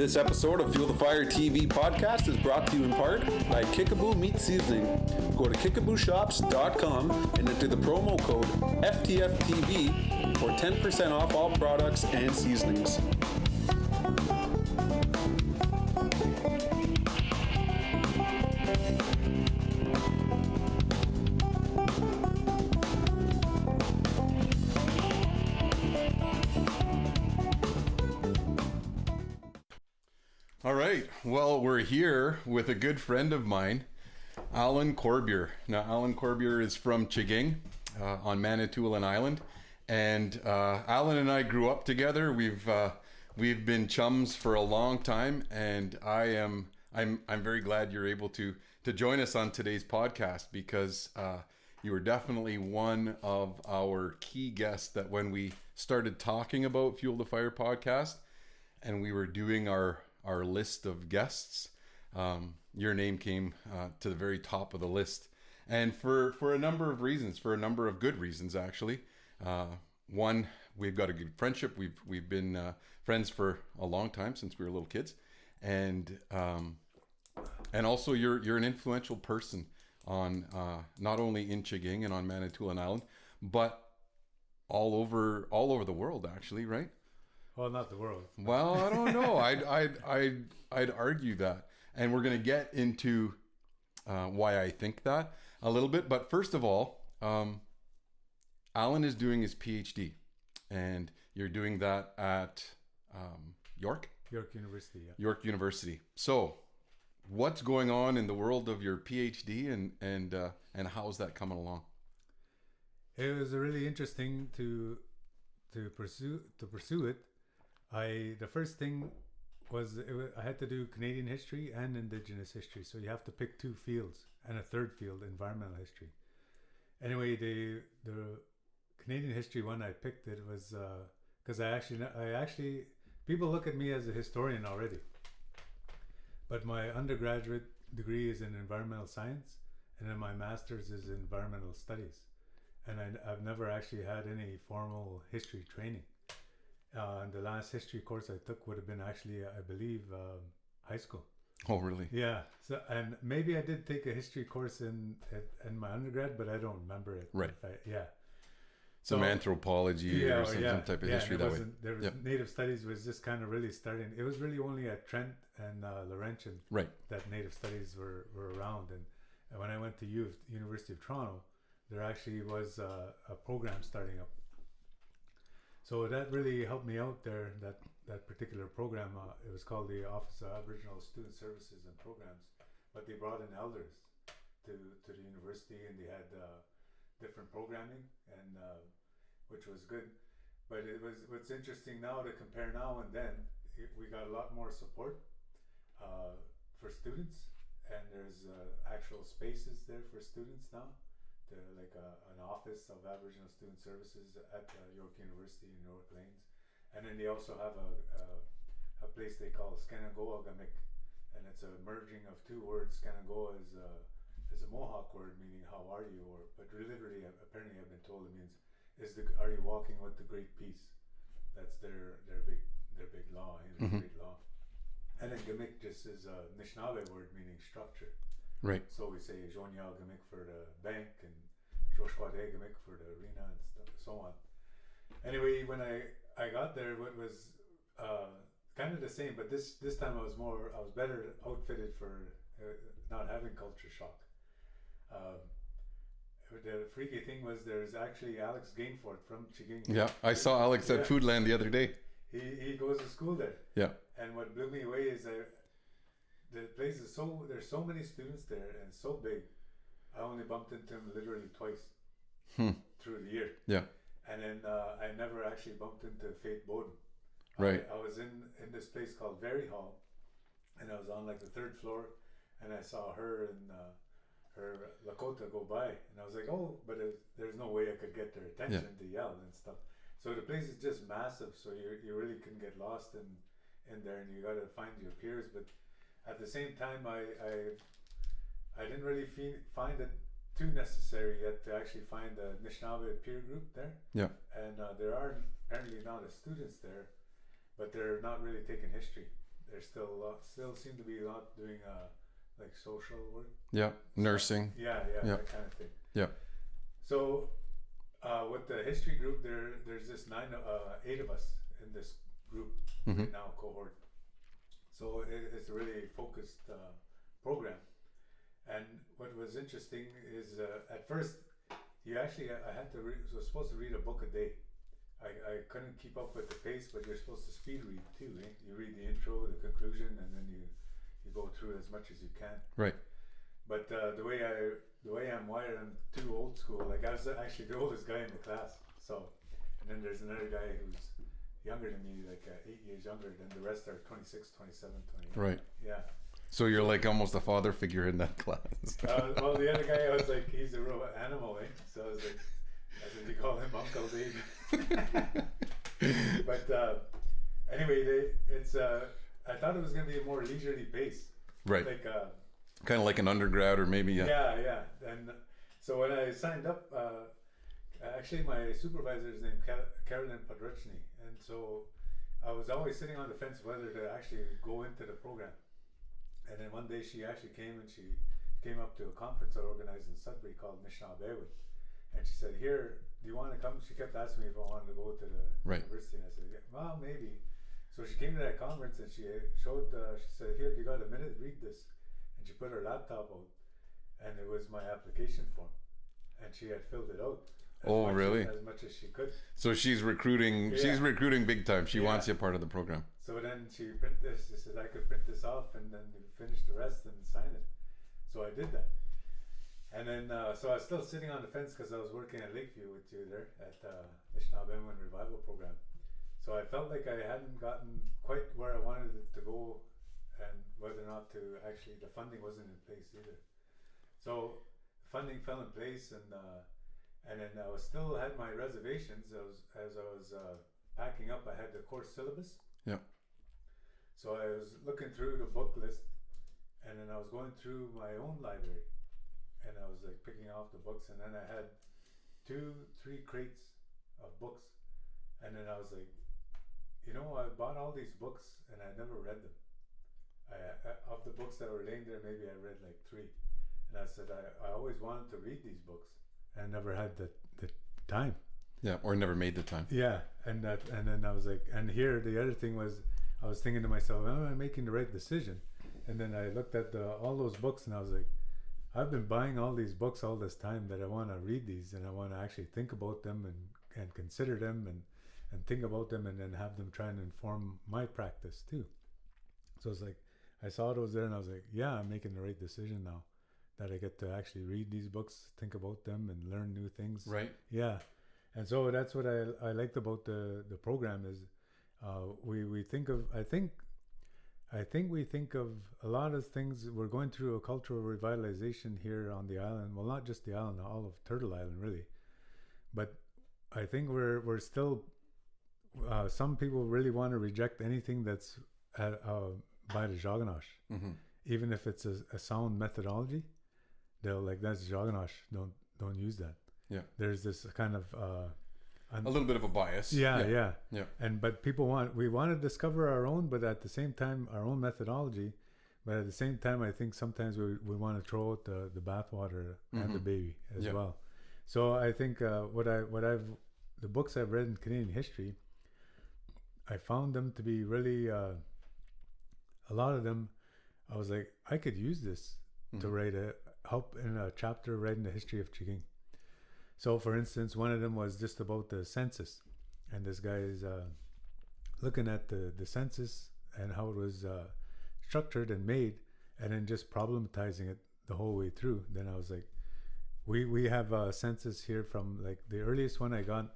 This episode of Fuel the Fire TV podcast is brought to you in part by Kickaboo Meat Seasoning. Go to kickabooshops.com and enter the promo code FTFTV for 10% off all products and seasonings. All right, well, we're here with a good friend of mine, Alan Corbiere. Now, Alan Corbiere is from Chiging on Manitoulin Island, and Alan and I grew up together. We've been chums for a long time, and I'm very glad you're able to join us on today's podcast because you were definitely one of our key guests that when we started talking about Fuel the Fire podcast, and we were doing our list of guests, your name came to the very top of the list, and for a number of reasons, for a number of good reasons actually. One, we've got a good friendship. We've been friends for a long time, since we were little kids, and also you're an influential person on not only in Chiging and on Manitoulin Island, but all over the world actually, right? Well, not the world. Well, I don't know. I'd argue that, and we're going to get into why I think that a little bit. But first of all, Alan is doing his PhD, and you're doing that at York University. Yeah. York University. So, what's going on in the world of your PhD, and how's that coming along? It was really interesting to pursue it. The first thing was I had to do Canadian history and Indigenous history, so you have to pick two fields and a third field, environmental history. Anyway, the Canadian history one I picked, it was because I actually people look at me as a historian already, but my undergraduate degree is in environmental science, and then my master's is in environmental studies, and I've never actually had any formal history training. And the last history course I took would have been actually, I believe, high school. Oh, really? Yeah. So, and maybe I did take a history course in my undergrad, but I don't remember it. Right. So anthropology or some type of history that way. There was Native studies was just kind of really starting. It was really only at Trent and Laurentian that Native studies were around. And when I went to University of Toronto, there actually was a program starting up. So that really helped me out there, that particular program. It was called the Office of Aboriginal Student Services and Programs, but they brought in elders to the university, and they had different programming, and which was good. But what's interesting now to compare now and then, we got a lot more support for students, and there's actual spaces there for students now. Like an office of Aboriginal Student Services at York University in York Lanes, and then they also have a place they call Skenagoa Gamik, and it's a merging of two words. Skenagoa is a Mohawk word meaning "how are you," but literally, apparently, I've been told it means "are you walking with the Great Peace?" That's their big law, great law. And then Gamik just is a Anishinaabe word meaning structure. Right. So we say Jonya Gamik for the bank and Joshwade Gamik for the arena and stuff, so on. Anyway, when I got there, it was kind of the same, but this time I was better outfitted for not having culture shock. The freaky thing was there's actually Alex Gainfort from Chiging. Yeah, I saw Alex at Foodland the other day. He goes to school there. Yeah. And what blew me away is the place is there's so many students there and so big. I only bumped into him literally twice through the year. Yeah. And then I never actually bumped into Faith Bowden. Right. I was in this place called Very Hall, and I was on like the third floor, and I saw her and her Lakota go by, and I was like, oh, but there's no way I could get their attention to yell and stuff. So the place is just massive, so you really couldn't get lost in there, and you got to find your peers, but at the same time, I didn't really find it too necessary yet to actually find a Anishinaabe peer group there. Yeah. And there are apparently now the students there, but they're not really taking history. there's still a lot, still seem to be a lot doing like social work. Yeah, nursing. Yeah, that kind of thing. Yeah. So with the history group, there's this 8 of us in this group right now, cohort. So it's a really focused program. And what was interesting is at first, I was supposed to read a book a day. I couldn't keep up with the pace, but you're supposed to speed read too. You read the intro, the conclusion, and then you go through as much as you can. Right. But the way I'm wired, I'm too old school. Like I was actually the oldest guy in the class. So, and then there's another guy who's younger than me, like 8 years younger. Then the rest are 26, 27, 28. Right. Yeah. So you're like almost a father figure in that class. Well, the other guy, I was like, he's a real animal, eh? So I was like, you call him Uncle Dave. But anyway, I thought it was going to be a more leisurely pace. Right. Like kind of like an undergrad or maybe. Yeah. And so when I signed up, actually my supervisor is named Carolyn Podruchny, and so I was always sitting on the fence whether to actually go into the program. And then one day she actually came up to a conference I organized in Sudbury called Mishnah Bewood. And she said, "Here, do you want to come?" She kept asking me if I wanted to go to the university. And I said, "Yeah, well, maybe." So she came to that conference and she said, "Here, you got a minute? Read this." And she put her laptop out, and it was my application form. And she had filled it out. Really? As much as she could. So she's recruiting. Yeah. She's recruiting big time. She wants you part of the program. So then she printed this. She said I could print this off and then finish the rest and sign it. So I did that. And then so I was still sitting on the fence because I was working at Lakeview with you there at Mishnah Benwin Revival Program. So I felt like I hadn't gotten quite where I wanted it to go, and whether or not to actually the funding wasn't in place either. So funding fell in place, and then I was still had my reservations. As I was packing up, I had the course syllabus. Yeah. So I was looking through the book list, and then I was going through my own library, and I was like picking off the books, and then I had 2-3 crates of books, and then I was like, I bought all these books and I never read them. Of the books that were laying there, maybe I read like 3, and I said I always wanted to read these books. I never had the time. Yeah, or never made the time. Yeah, and then I was like, and here the other thing was, I was thinking to myself, am I making the right decision? And then I looked at all those books, and I was like, I've been buying all these books all this time that I want to read these, and I want to actually think about them and consider them and think about them, and then have them try and inform my practice too. So it's like, I saw those there, and I was like, yeah, I'm making the right decision now, that I get to actually read these books, think about them, and learn new things. Right. Yeah. And so that's what I liked about the program is we think of, I think we think of a lot of things. We're going through a cultural revitalization here on the island. Well, not just the island, all of Turtle Island really. But I think we're still, some people really want to reject anything that's by the Jaganash. Mm-hmm. Even if it's a sound methodology, they'll like, that's Jaganash, don't use that. Yeah. There's this kind of a little bit of a bias. Yeah. But we want to discover our own, but at the same time our own methodology. But at the same time, I think sometimes we want to throw out the bathwater and the baby as well. So I think the books I've read in Canadian history, I found them to be really a lot of them. I was like, I could use this to help in a chapter writing the history of Chiging. So, for instance, one of them was just about the census, and this guy is looking at the census and how it was structured and made, and then just problematizing it the whole way through. Then I was like, we have a census here from like the earliest one I got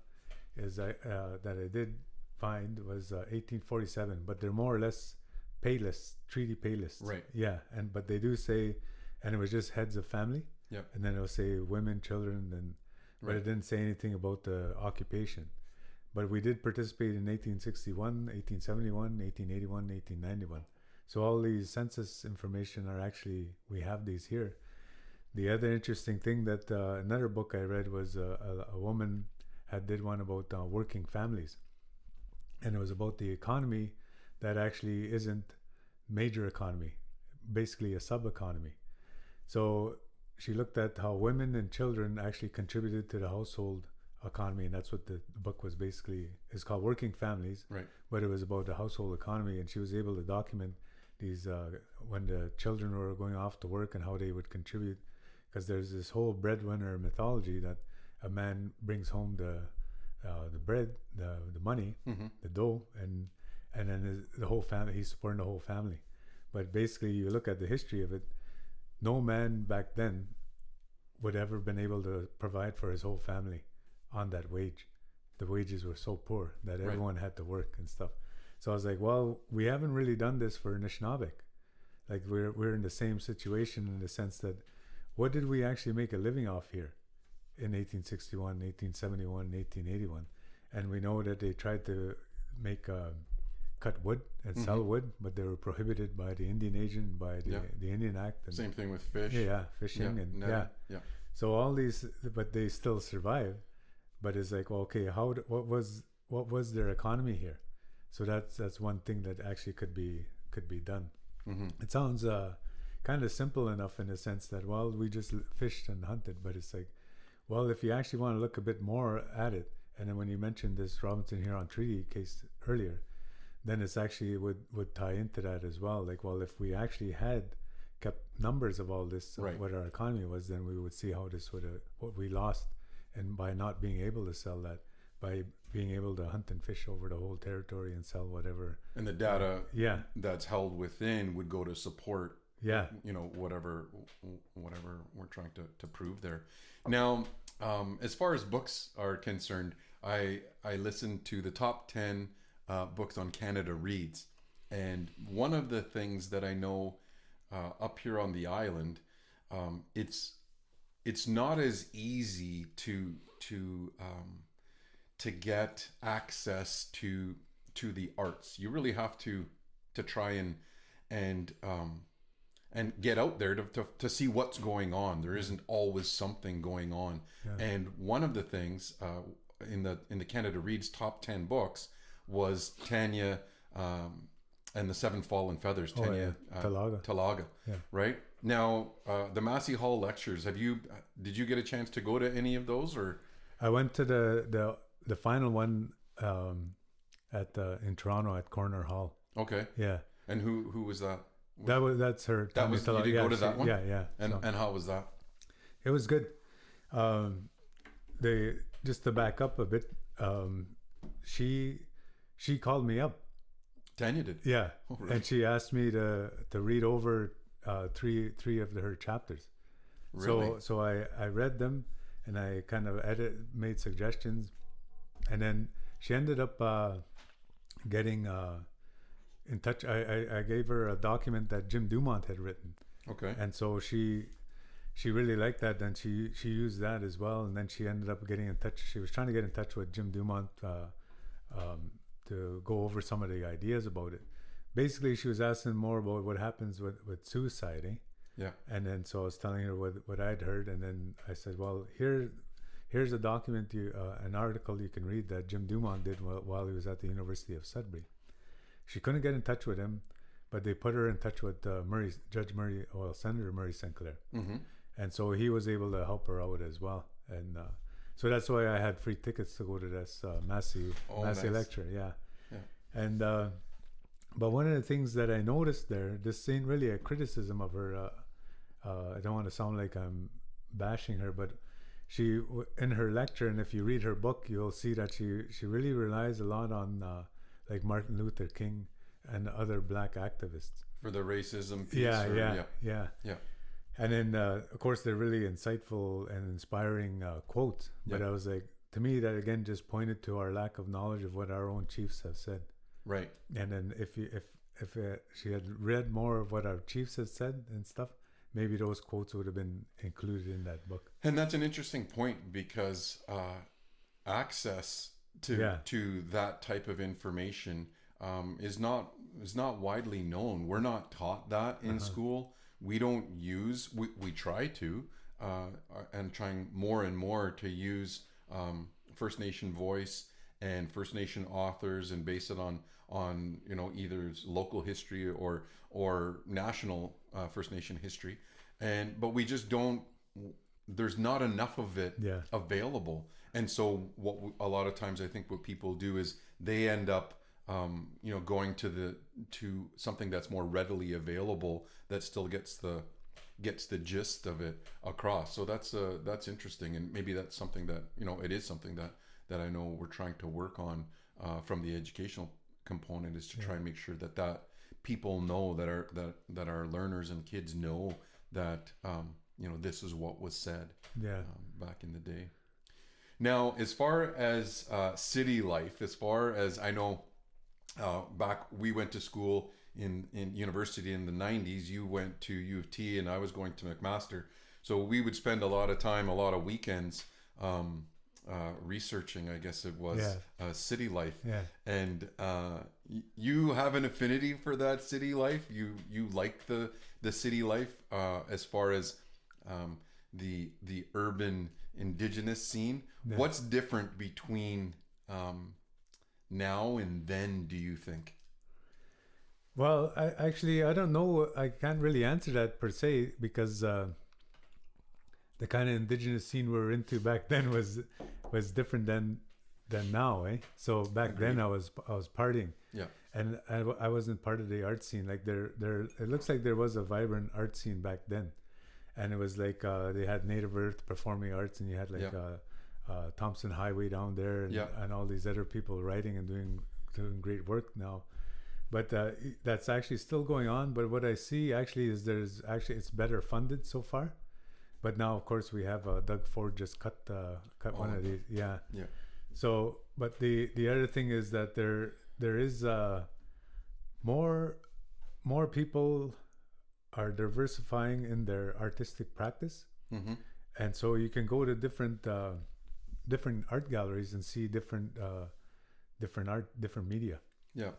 is that I did find was 1847, but they're more or less pay lists, treaty pay lists. Right. Yeah, but they do say, and it was just heads of family. Yeah. And then it'll say women, children, and but it didn't say anything about the occupation. But we did participate in 1861, 1871, 1881, 1891. So all these census information are actually, we have these here. The other interesting thing that another book I read was a woman did one about working families. And it was about the economy that actually isn't major economy, basically a sub-economy. So she looked at how women and children actually contributed to the household economy, and that's what the book was basically. It's called Working Families, right? But it was about the household economy, and she was able to document these when the children were going off to work and how they would contribute, because there's this whole breadwinner mythology that a man brings home the bread, the money, the dough, and then the whole family, he's supporting the whole family. But basically, you look at the history of it, no man back then would ever been able to provide for his whole family on that wage. The wages were so poor that everyone had to work and stuff. So I was like, well, we haven't really done this for Anishinaabe. Like we're in the same situation in the sense that what did we actually make a living off here in 1861, 1871, 1881? And we know that they tried to make cut wood and sell wood, but they were prohibited by the Indian agent, by the Indian Act. And same thing with fish. Fishing and yeah. So all these, but they still survived. But it's like, well, okay, what was their economy here? So that's one thing that actually could be done. It sounds kind of simple enough in the sense that, well, we just fished and hunted, but it's like, well, if you actually want to look a bit more at it, and then when you mentioned this Robinson Huron Treaty case earlier, then it's actually would tie into that as well. Like, well, if we actually had kept numbers of all this, what our economy was, then we would see how this would have, what we lost, and by not being able to sell that, by being able to hunt and fish over the whole territory and sell whatever. And the data that's held within would go to support whatever we're trying to prove there. Now, as far as books are concerned, I listened to the top 10 books on Canada Reads, and one of the things that I know up here on the island, it's not as easy to get access to the arts. You really have to try and get out there to see what's going on. There isn't always something going on. And one of the things in the Canada Reads top 10 books was Tanya and the Seven Fallen Feathers. Tanya Talaga. Right now, the Massey Hall lectures. Did you get a chance to go to any of those? Or I went to the final one in Toronto at Corner Hall. Okay. Yeah. And who was that? That's her. That was, you did go to that one? Yeah. And how was that? It was good. Just to back up a bit, she called me up. Tanya did? Yeah. Oh, really? And she asked me to read over three of her chapters. Really? So I read them, and I kind of made suggestions, and then she ended up getting in touch. I gave her a document that Jim Dumont had written. Okay. And so she really liked that, and she used that as well, and then she ended up getting in touch. She was trying to get in touch with Jim Dumont to go over some of the ideas about it. Basically, she was asking more about what happens with suicide, eh? Yeah. And then so I was telling her what I'd heard, and then I said, well, here's a document, an article you can read that Jim Dumont did while he was at the University of Sudbury. She couldn't get in touch with him, but they put her in touch with Senator Murray Sinclair. Mm-hmm. And so he was able to help her out as well. And so that's why I had free tickets to go to this Massey lecture. Yeah. And but one of the things that I noticed there, this ain't really a criticism of her. I don't want to sound like I'm bashing her, but she in her lecture, and if you read her book, you'll see that she really relies a lot on like Martin Luther King and other black activists for the racism piece. Yeah. And then of course they're really insightful and inspiring quotes. But I was like, to me, that again just pointed to our lack of knowledge of what our own chiefs have said. Right. And then if she had read more of what our chiefs had said and stuff, maybe those quotes would have been included in that book. And that's an interesting point, because access to that type of information is not widely known. We're not taught that in school. We don't use. We try to, and trying more and more to use First Nation voice and First Nation authors and base it on either local history or national First Nation history, but we just don't. There's not enough of it available, and so a lot of times I think what people do is they end up going to something that's more readily available that still gets the gist of it across. So that's interesting, and maybe that's something that it is something that I know we're trying to work on from the educational component, is to try and make sure that people know that our learners and kids know that this is what was said back in the day. Now, as far as city life, as far as I know, back we went to school in university in the 90s. You went to U of T and I was going to McMaster. So we would spend a lot of time, a lot of weekends researching, I guess it was, city life. Yeah. And you have an affinity for that city life. You like the city life as far as the urban indigenous scene. Yeah. What's different between now and then, do you think? Well, I don't know. I can't really answer that per se, because the kind of indigenous scene we were into back then was different than now, eh? So back then I was partying, and I wasn't part of the art scene. Like there it looks like there was a vibrant art scene back then, and it was like they had Native Earth Performing Arts, and you had like Thompson Highway down there, and all these other people writing and doing great work now. But that's actually still going on. But what I see actually is it's better funded so far. But now, of course, we have Doug Ford just cut one of these. Yeah. So, but the other thing is that there is more people are diversifying in their artistic practice, and so you can go to different art galleries and see different art, different media. Yeah.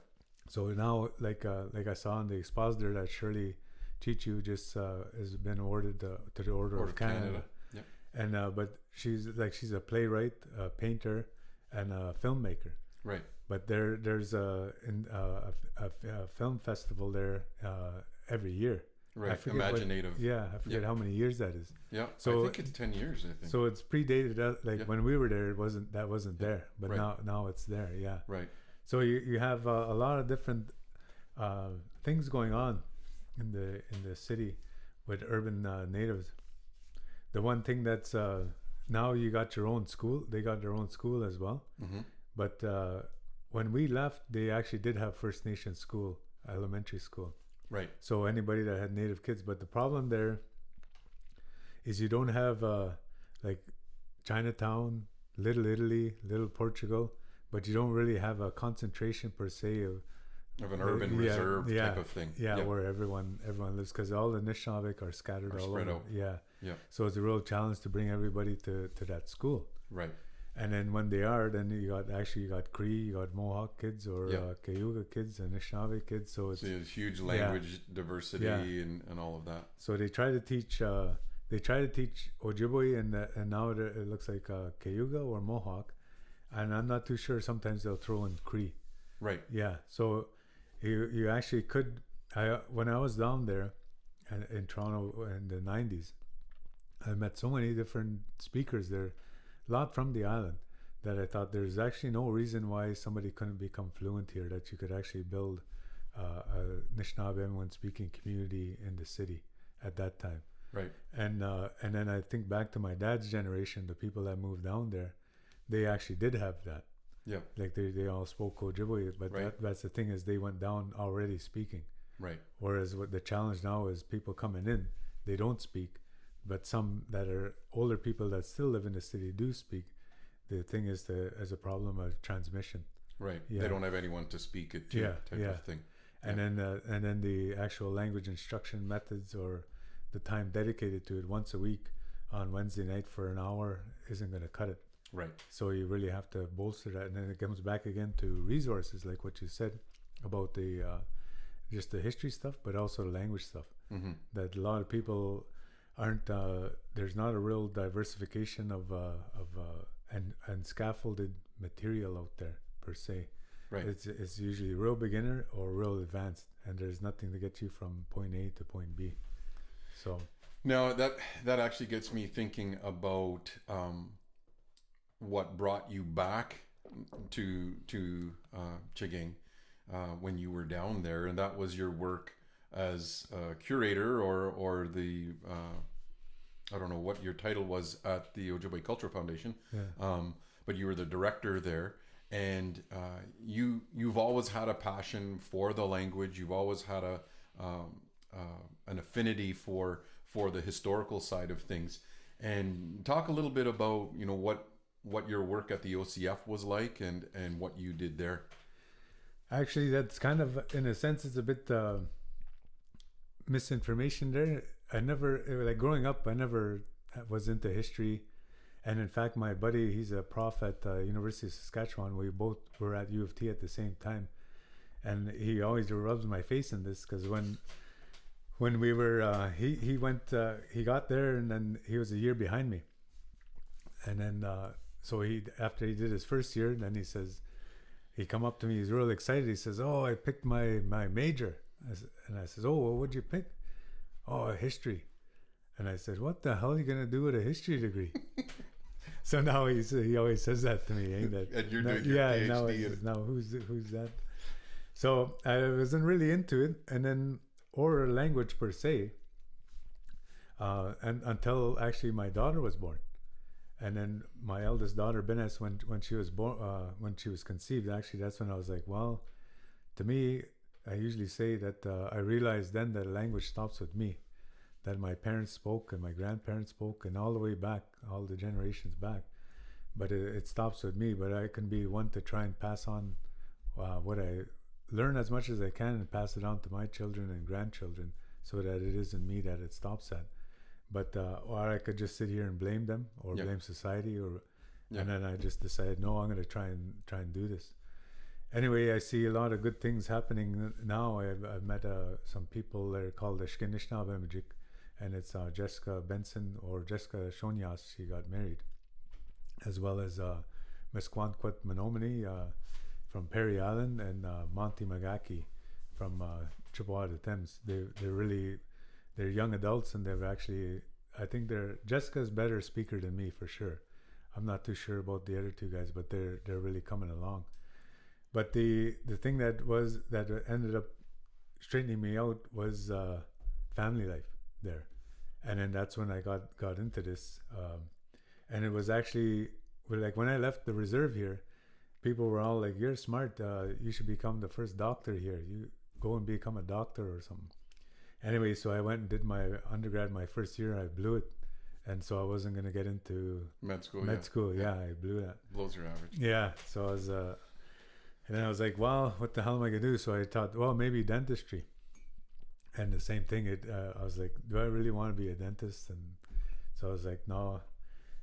So now, like I saw in the expositor that Shirley Chichu just has been awarded to the Order of Canada. Yeah. And but she's a playwright, a painter, and a filmmaker. Right. But there's a film festival there every year. Right. Imaginative. I forget how many years that is. Yeah. So I think it's 10 years. I think. So it's predated. When we were there, that wasn't there, but now it's there. Yeah. Right. So you have a lot of different things going on in the city with urban natives. The one thing that's now you got your own school. They got their own school as well. Mm-hmm. But when we left, they actually did have First Nation school, elementary school. Right. So anybody that had Native kids. But the problem there is you don't have like Chinatown, Little Italy, Little Portugal, but you don't really have a concentration per se of an urban reserve type of thing. Yeah, where everyone lives, because all the Anishinaabe are scattered all over. Out. Yeah. So it's a real challenge to bring everybody to that school. Right. And then when they are, then you got Cree, you got Mohawk kids, or Cayuga kids, Anishinaabe kids. So it's a huge language diversity and all of that. So they try to teach Ojibwe, and now it looks like Cayuga or Mohawk, and I'm not too sure. Sometimes they'll throw in Cree. Right. Yeah. So you actually could. When I was down there in Toronto in the 90s, I met so many different speakers there, a lot from the island, that I thought there's actually no reason why somebody couldn't become fluent here, that you could actually build a Anishinaabe speaking community in the city at that time. Right. And then I think back to my dad's generation, the people that moved down there, they actually did have that. Yeah. Like they all spoke Ojibwe, but that's the thing, is they went down already speaking. Right. Whereas what the challenge now is, people coming in, they don't speak, but some that are older people that still live in the city do speak. The thing is, as a problem of transmission. Right. Yeah. They don't have anyone to speak it to, type of thing. And then the actual language instruction methods, or the time dedicated to it once a week on Wednesday night for an hour, isn't going to cut it. Right. So you really have to bolster that, and then it comes back again to resources, like what you said about the just the history stuff, but also the language stuff. Mm-hmm. That a lot of people aren't. There's not a real diversification of and scaffolded material out there per se. Right. It's usually real beginner or real advanced, and there's nothing to get you from point A to point B. So now that actually gets me thinking about what brought you back to Chiging when you were down there, and that was your work as a curator or the I don't know what your title was at the Ojibwe Cultural Foundation, but you were the director there, and you've always had a passion for the language. You've always had an affinity for the historical side of things. And talk a little bit about what your work at the OCF was like and what you did there. Actually, that's kind of, in a sense, it's a bit misinformation there. I never, like growing up, I never was into history. And in fact, my buddy, he's a prof at University of Saskatchewan. We both were at U of T at the same time. And he always rubs my face in this, because when we were, he got there, and then he was a year behind me. And then, so after he did his first year, then he come up to me, he's real excited. He says, "Oh, I picked my major." And I says, "Oh, well, what'd you pick?" "Oh, history." And I said, "What the hell are you going to do with a history degree?" So now he always says that to me. And you're doing your PhD. Now who's that? So I wasn't really into it. And then oral language per se, and until actually my daughter was born. And then my eldest daughter, Benes, when she was born, when she was conceived, actually, that's when I was like, well, to me, I usually say that I realized then that language stops with me, that my parents spoke and my grandparents spoke and all the way back, all the generations back, but it stops with me. But I can be one to try and pass on what I learn as much as I can and pass it on to my children and grandchildren, so that it isn't me that it stops at. But or I could just sit here and blame them or blame society, and then I just decided, no, I'm going to try and do this. Anyway, I see a lot of good things happening now. I've met some people that are called the Shkinishnabemajik, and it's Jessica Benson or Jessica Shonyas. She got married, as well as Mesquanquet Menominee from Perry Island, and Monty Magaki from Chippewa to Thames. They're young adults, and they've actually, I think Jessica's better speaker than me for sure. I'm not too sure about the other two guys, but they're really coming along. But the thing that ended up straightening me out was family life there, and then that's when I got into this. And it was actually like when I left the reserve here, people were all like, "You're smart. You should become the first doctor here. You go and become a doctor or something." Anyway, so I went and did my undergrad my first year. I blew it, and so I wasn't going to get into med school. Yeah, I blew that. Blows your average. Yeah, so I was, and then I was like, well, what the hell am I going to do? So I thought, well, maybe dentistry. And the same thing, I was like, do I really want to be a dentist? And so I was like, no.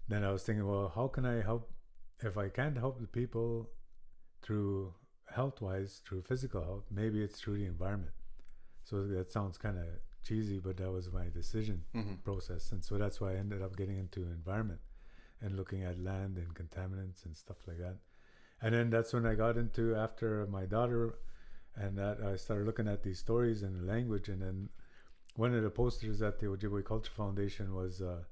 Then I was thinking, well, how can I help? If I can't help the people through health-wise, through physical health, maybe it's through the environment. So that sounds kind of cheesy, but that was my decision process. And so that's why I ended up getting into environment and looking at land and contaminants and stuff like that. And then that's when I got into, after my daughter, and that I started looking at these stories and the language. And then one of the posters at the Ojibwe Culture Foundation was the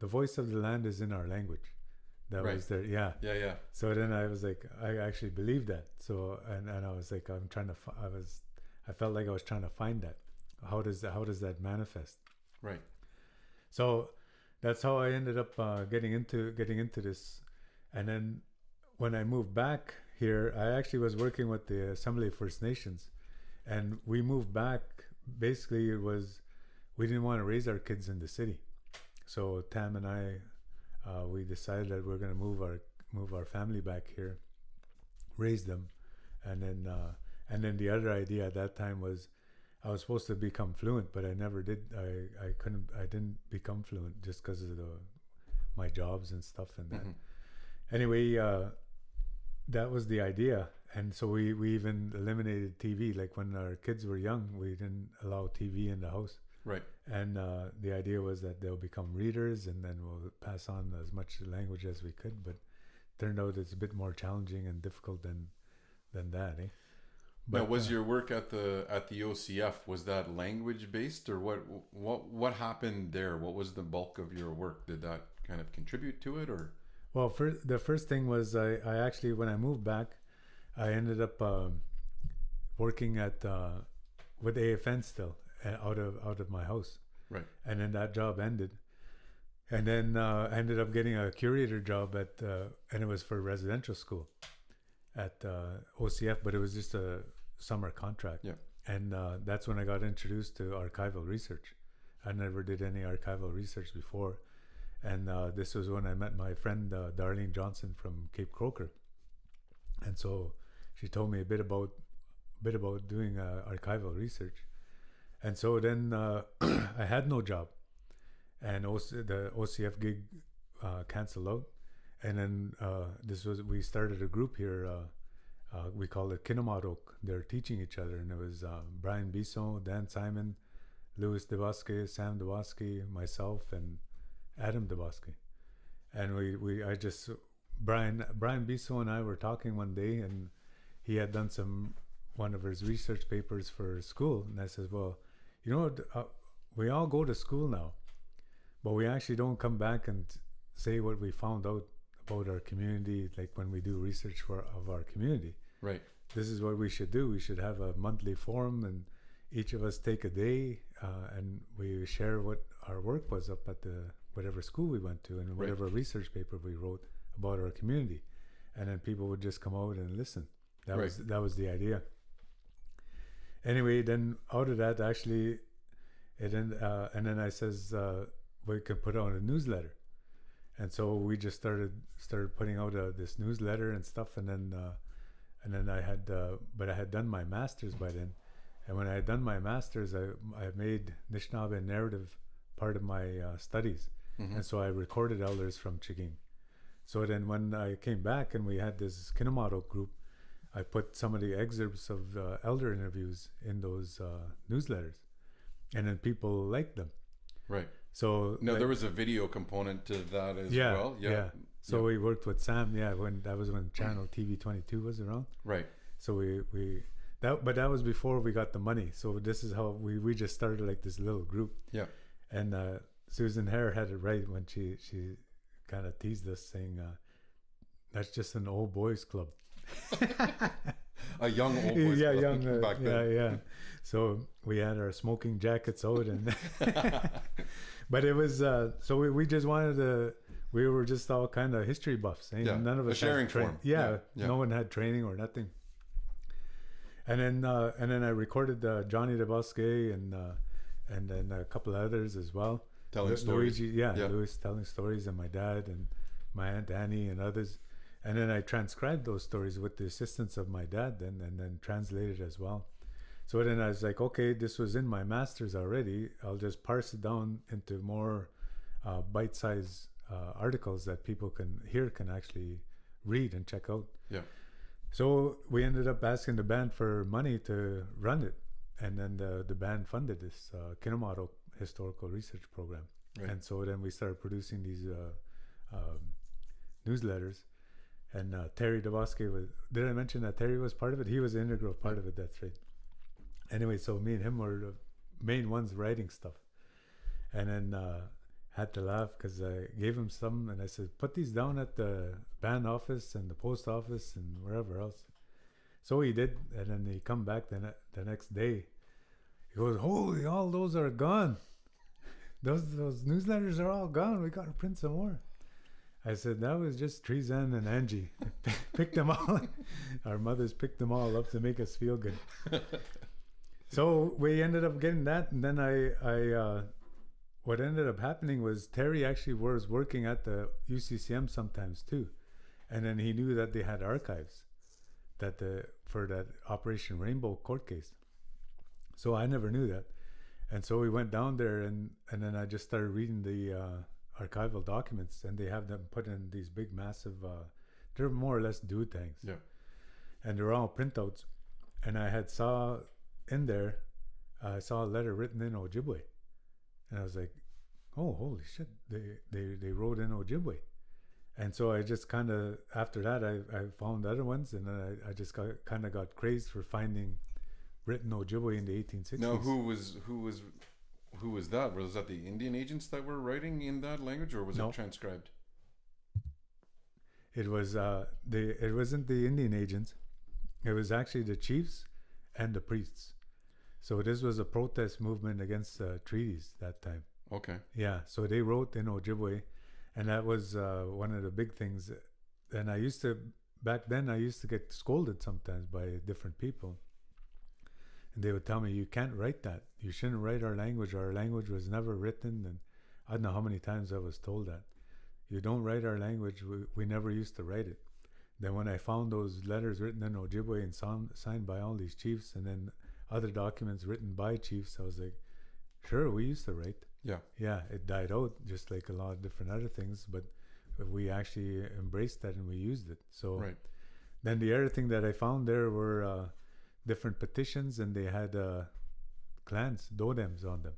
voice of the land is in our language. That was there, yeah. So then I was like, I actually believed that. So and I was like, I felt like I was trying to find that. How does that manifest? Right. So that's how I ended up getting into this. And then when I moved back here, I actually was working with the Assembly of First Nations, and we moved back. Basically, it was we didn't want to raise our kids in the city, so Tam and I. We decided that we're going to move our family back here, raise them, and then the other idea at that time was I was supposed to become fluent, but I never did. I didn't become fluent just because of my jobs and stuff and that. Anyway, that was the idea, and so we even eliminated TV. Like when our kids were young, we didn't allow TV in the house. Right. And the idea was that they'll become readers, and then we'll pass on as much language as we could. But turned out it's a bit more challenging and difficult than that, eh? But now, was your work at the OCF, was that language based, or what happened there? What was the bulk of your work? Did that kind of contribute to it, or? Well, the first thing was I actually, when I moved back, I ended up working at with AFN still out of my house. Right. And then that job ended, and then I ended up getting a curator job at and it was for residential school at OCF, but it was just a summer contract. Yeah. And that's when I got introduced to archival research. I never did any archival research before. And this was when I met my friend Darlene Johnson from Cape Croker. And so she told me a bit about doing archival research. And so then I had no job. And the OCF gig canceled out. And then we started a group here. We call it Kinamarok. They're teaching each other. And it was Brian Bisson, Dan Simon, Louis DeBosque, Sam DeBosque, myself, and Adam DeBosque. And Brian Bisson and I were talking one day, and he had done one of his research papers for school. And I said, well, you know what, we all go to school now, but we actually don't come back and say what we found out about our community, like when we do research of our community. Right. This is what we should do. We should have a monthly forum, and each of us take a day, and we share what our work was up at the whatever school we went to, and whatever research paper we wrote about our community, and then people would just come out and listen. That was the idea. Anyway, then out of that, actually, and then I says we could put out a newsletter, and so we just started putting out this newsletter and stuff, and then I had done my master's by then, and when I had done my master's, I made Anishinaabe narrative part of my studies. Mm-hmm. And so I recorded elders from Chiging. So then when I came back and we had this Kinamarok group, I put some of the excerpts of elder interviews in those newsletters, and then people liked them. Right. So there was a video component to that as well. Yeah. So we worked with Sam. Yeah, when channel TV22 was around. Right. So but that was before we got the money. So this is how we just started like this little group. Yeah. And Susan Hare had it right when she kind of teased us, saying, "That's just an old boys club." A young old boys club. Young back then. Yeah. So we had our smoking jackets out, and but it was so we just wanted to. We were just all kind of history buffs. Eh? Yeah. None of us a sharing form. Yeah. No one had training or nothing. And then I recorded Johnny DeBosque and then a couple of others as well. Telling stories. Louis telling stories, and my dad and my Aunt Annie and others. And then I transcribed those stories with the assistance of my dad and then translated as well. So then I was like, okay, this was in my master's already. I'll just parse it down into more bite-sized articles that people can actually read and check out. Yeah. So we ended up asking the band for money to run it. And then the band funded this Kinamarok historical research program. Right. And so then we started producing these newsletters. And Terry DeBosque did I mention that Terry was part of it? He was an integral part of it, that's right. Anyway, so me and him were the main ones writing stuff. And then had to laugh because I gave him some, and I said, put these down at the band office and the post office and wherever else. So he did, and then he come back the next day. He goes, holy, all those are gone. Those newsletters are all gone. We got to print some more. I said, that was just Trizan and Angie. Picked them all. Our mothers picked them all up to make us feel good. So we ended up getting that, and then I what ended up happening was Terry actually was working at the UCCM sometimes too, and then he knew that they had archives for that Operation Rainbow court case. So I never knew that, and so we went down there, and then I just started reading the archival documents, and they have them put in these big, massive. They're more or less dude tanks. Yeah, and they're all printouts, and I saw in there, I saw a letter written in Ojibwe. And I was like, oh, holy shit, they wrote in Ojibwe. And so I just kind of, after that, I found other ones, and then I just got crazed for finding written Ojibwe in the 1860s. Now, who was that? Was that the Indian agents that were writing in that language, or was it transcribed? It was it wasn't the Indian agents. It was actually the chiefs and the priests. So this was a protest movement against treaties that time. Okay. Yeah. So they wrote in Ojibwe, and that was one of the big things. And back then I used to get scolded sometimes by different people. And they would tell me, you can't write that. You shouldn't write our language. Our language was never written. And I don't know how many times I was told that. You don't write our language. We never used to write it. Then when I found those letters written in Ojibwe and signed by all these chiefs, and then other documents written by chiefs, I was like, sure, we used to write. Yeah. Yeah, it died out just like a lot of different other things, but we actually embraced that and we used it. So right. Then the other thing that I found there were different petitions, and they had clans, dodems on them.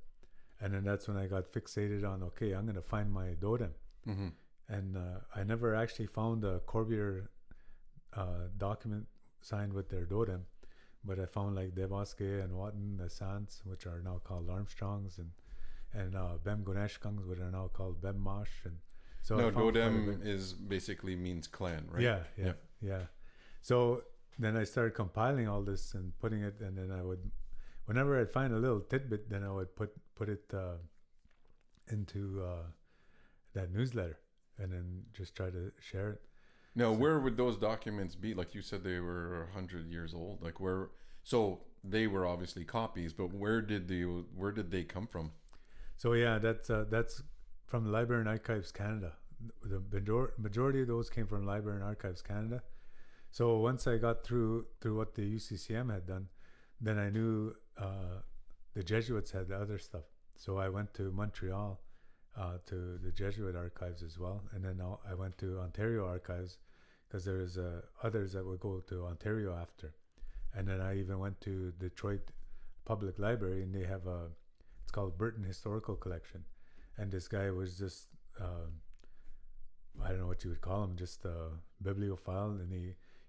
And then that's when I got fixated on, okay, I'm going to find my dodem. Mm-hmm. And I never actually found a Corbiere document signed with their dodem, but I found like Devaske and Watan, the Sans, which are now called Armstrongs, and Bem Guneshkangs, which are now called Bem Mosh. And so no, dodem is basically means clan, right? Yeah. So then I started compiling all this and putting it, and then I would, whenever I'd find a little tidbit, then I would put it into that newsletter, and then just try to share it. Now, where would those documents be? Like you said, they were 100 years old. Like where? So they were obviously copies, but where did they come from? So yeah, that's from the Library and Archives Canada. The majority of those came from Library and Archives Canada. So once I got through what the UCCM had done, then I knew the Jesuits had the other stuff. So I went to Montreal to the Jesuit archives as well, and then I went to Ontario archives because there's others that would go to Ontario after, and then I even went to Detroit Public Library, and they have it's called Burton Historical Collection, and this guy was just I don't know what you would call him, just a bibliophile, and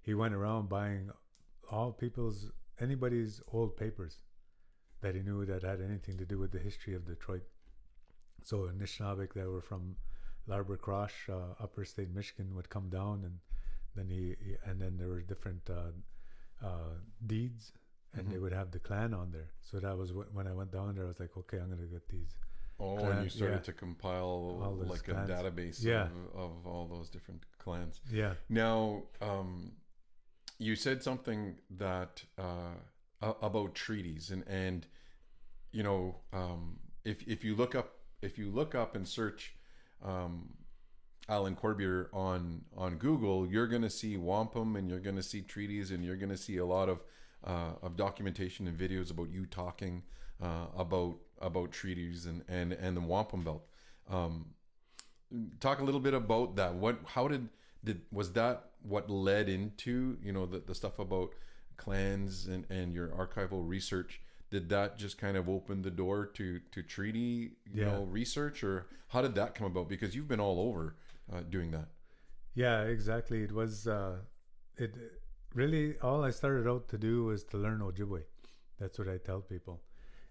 he went around buying anybody's old papers that he knew that had anything to do with the history of Detroit. So Anishinaabe that were from L'Arbre-Croche, Upper State, Michigan, would come down, and then there were different deeds, and they would have the clan on there. So that was when I went down there. I was like, okay, I'm gonna get these. Oh, clan, and you started to compile like clans. a database of all those different clans. Yeah. Now, you said something that about treaties, and you know, if you look up and search Alan Corbiere on Google, you're going to see wampum, and you're going to see treaties, and you're going to see a lot of documentation and videos about you talking about treaties and the wampum belt. Talk a little bit about that. Was that what led into, you know, the stuff about clans and your archival research? Did that just kind of open the door to treaty, you know, research, or how did that come about? Because you've been all over doing that. Yeah, exactly. It was it really, all I started out to do was to learn Ojibwe. That's what I tell people.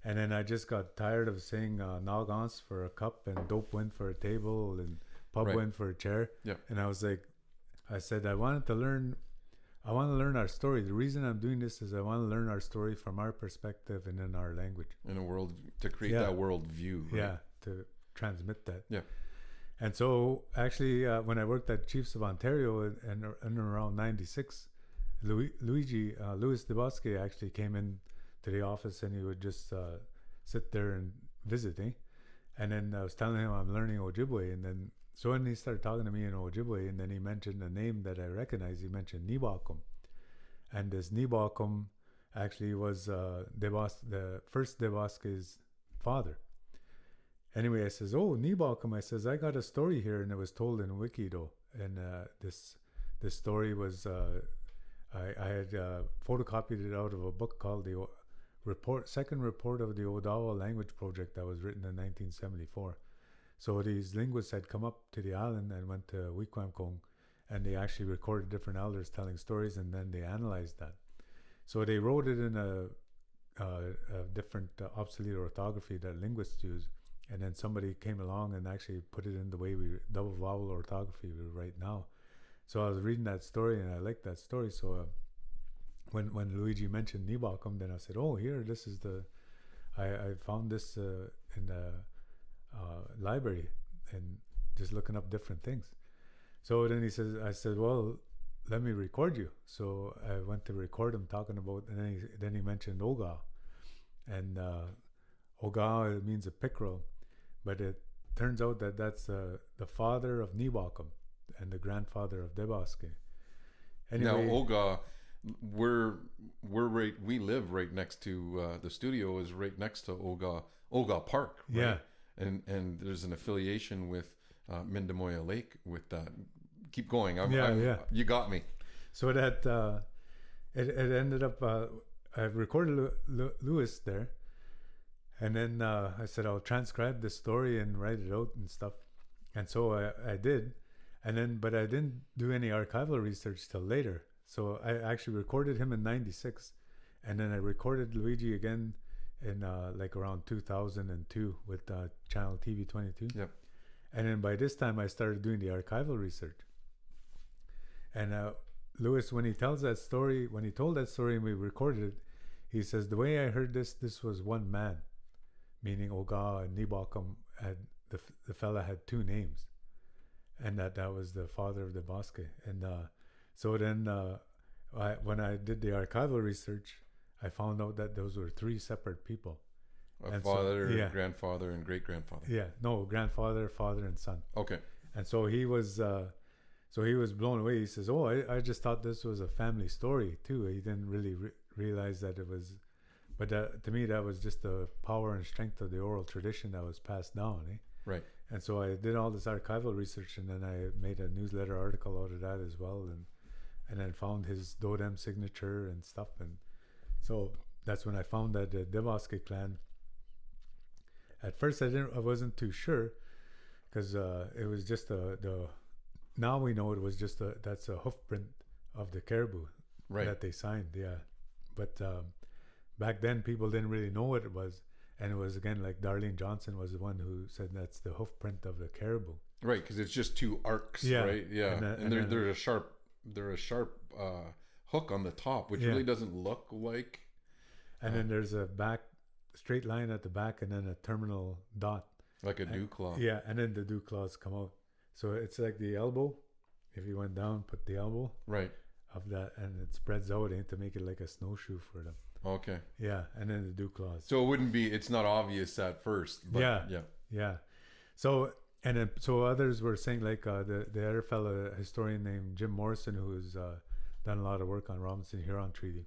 And then I just got tired of saying Nalgans for a cup and dope win for a table and pub win for a chair. Yeah. And I was like, I said I want to learn our story. The reason I'm doing this is I want to learn our story from our perspective and in our language. In a world, to create that world view. Right? Yeah, to transmit that. Yeah. And so actually, when I worked at Chiefs of Ontario in around 96, Louis DeBosque actually came in to the office, and he would just sit there and visit me. And then I was telling him I'm learning Ojibwe, and then so when he started talking to me in Ojibwe, and then he mentioned a name that I recognized. He mentioned Nibakum, and this Nibakum actually was the first DeBosque's father. Anyway, I says, "Oh, Nibakum." I says, "I got a story here, and it was told in Wikido, and this story was I had photocopied it out of a book called the second report of the Odawa language project that was written in 1974. So these linguists had come up to the island and went to Wikwamkong, and they actually recorded different elders telling stories, and then they analyzed that. So they wrote it in a different obsolete orthography that linguists use, and then somebody came along and actually put it in the way we double vowel orthography we write now. So I was reading that story and I liked that story. So when Luigi mentioned Nibakum, then I said, "Oh, here, this is the I found this in the library and just looking up different things." So then I said, "Well, let me record you." So I went to record him talking about, and then he mentioned Oga, and Oga means a pickerel, but it turns out that that's the father of Nibakum and the grandfather of Debaske. Anyway, now Oga, we live right next to the studio is right next to Oga Park, right? Yeah, and there's an affiliation with Mindamoya Lake with that. Keep going. You got me. So that it ended up. I recorded Lewis there, and then I said I'll transcribe the story and write it out and stuff, and so I did, and then but I didn't do any archival research till later. So I actually recorded him in '96, and then I recorded Luigi again in like around 2002 with channel TV 22. Yep. And then by this time I started doing the archival research. And Lewis, when he told that story and we recorded it, he says, the way I heard this was one man, meaning Oga and Nibakum had, the fella had two names, and that was the father of the Basque. And so then when I did the archival research, I found out that those were three separate people. Father, grandfather, and great-grandfather. Yeah, no, grandfather, father, and son. Okay. And so he was blown away. He says, "Oh, I just thought this was a family story too." He didn't really realize that it was, but to me that was just the power and strength of the oral tradition that was passed down. Right. And so I did all this archival research, and then I made a newsletter article out of that as well, and then found his Dodem signature and stuff, and so that's when I found that the Debaske clan. At first, I wasn't too sure, because it was just now we know it was just that's a hoof print of the caribou that they signed. Yeah, but back then people didn't really know what it was, and it was again like Darlene Johnson was the one who said that's the hoof print of the caribou. Right, because it's just two arcs. Yeah. Right. Yeah, and there's a sharp hook on the top, which really doesn't look like. And then there's a straight line at the back, and then a terminal dot, like a dew claw. Yeah, and then the dew claws come out. So it's like the elbow. If you went down, put the elbow of that, and it spreads out to make it like a snowshoe for them. Okay. Yeah, and then the dew claws. So it's not obvious at first. But yeah. So others were saying, like the other fellow, a historian named Jim Morrison, who's done a lot of work on Robinson Huron Treaty.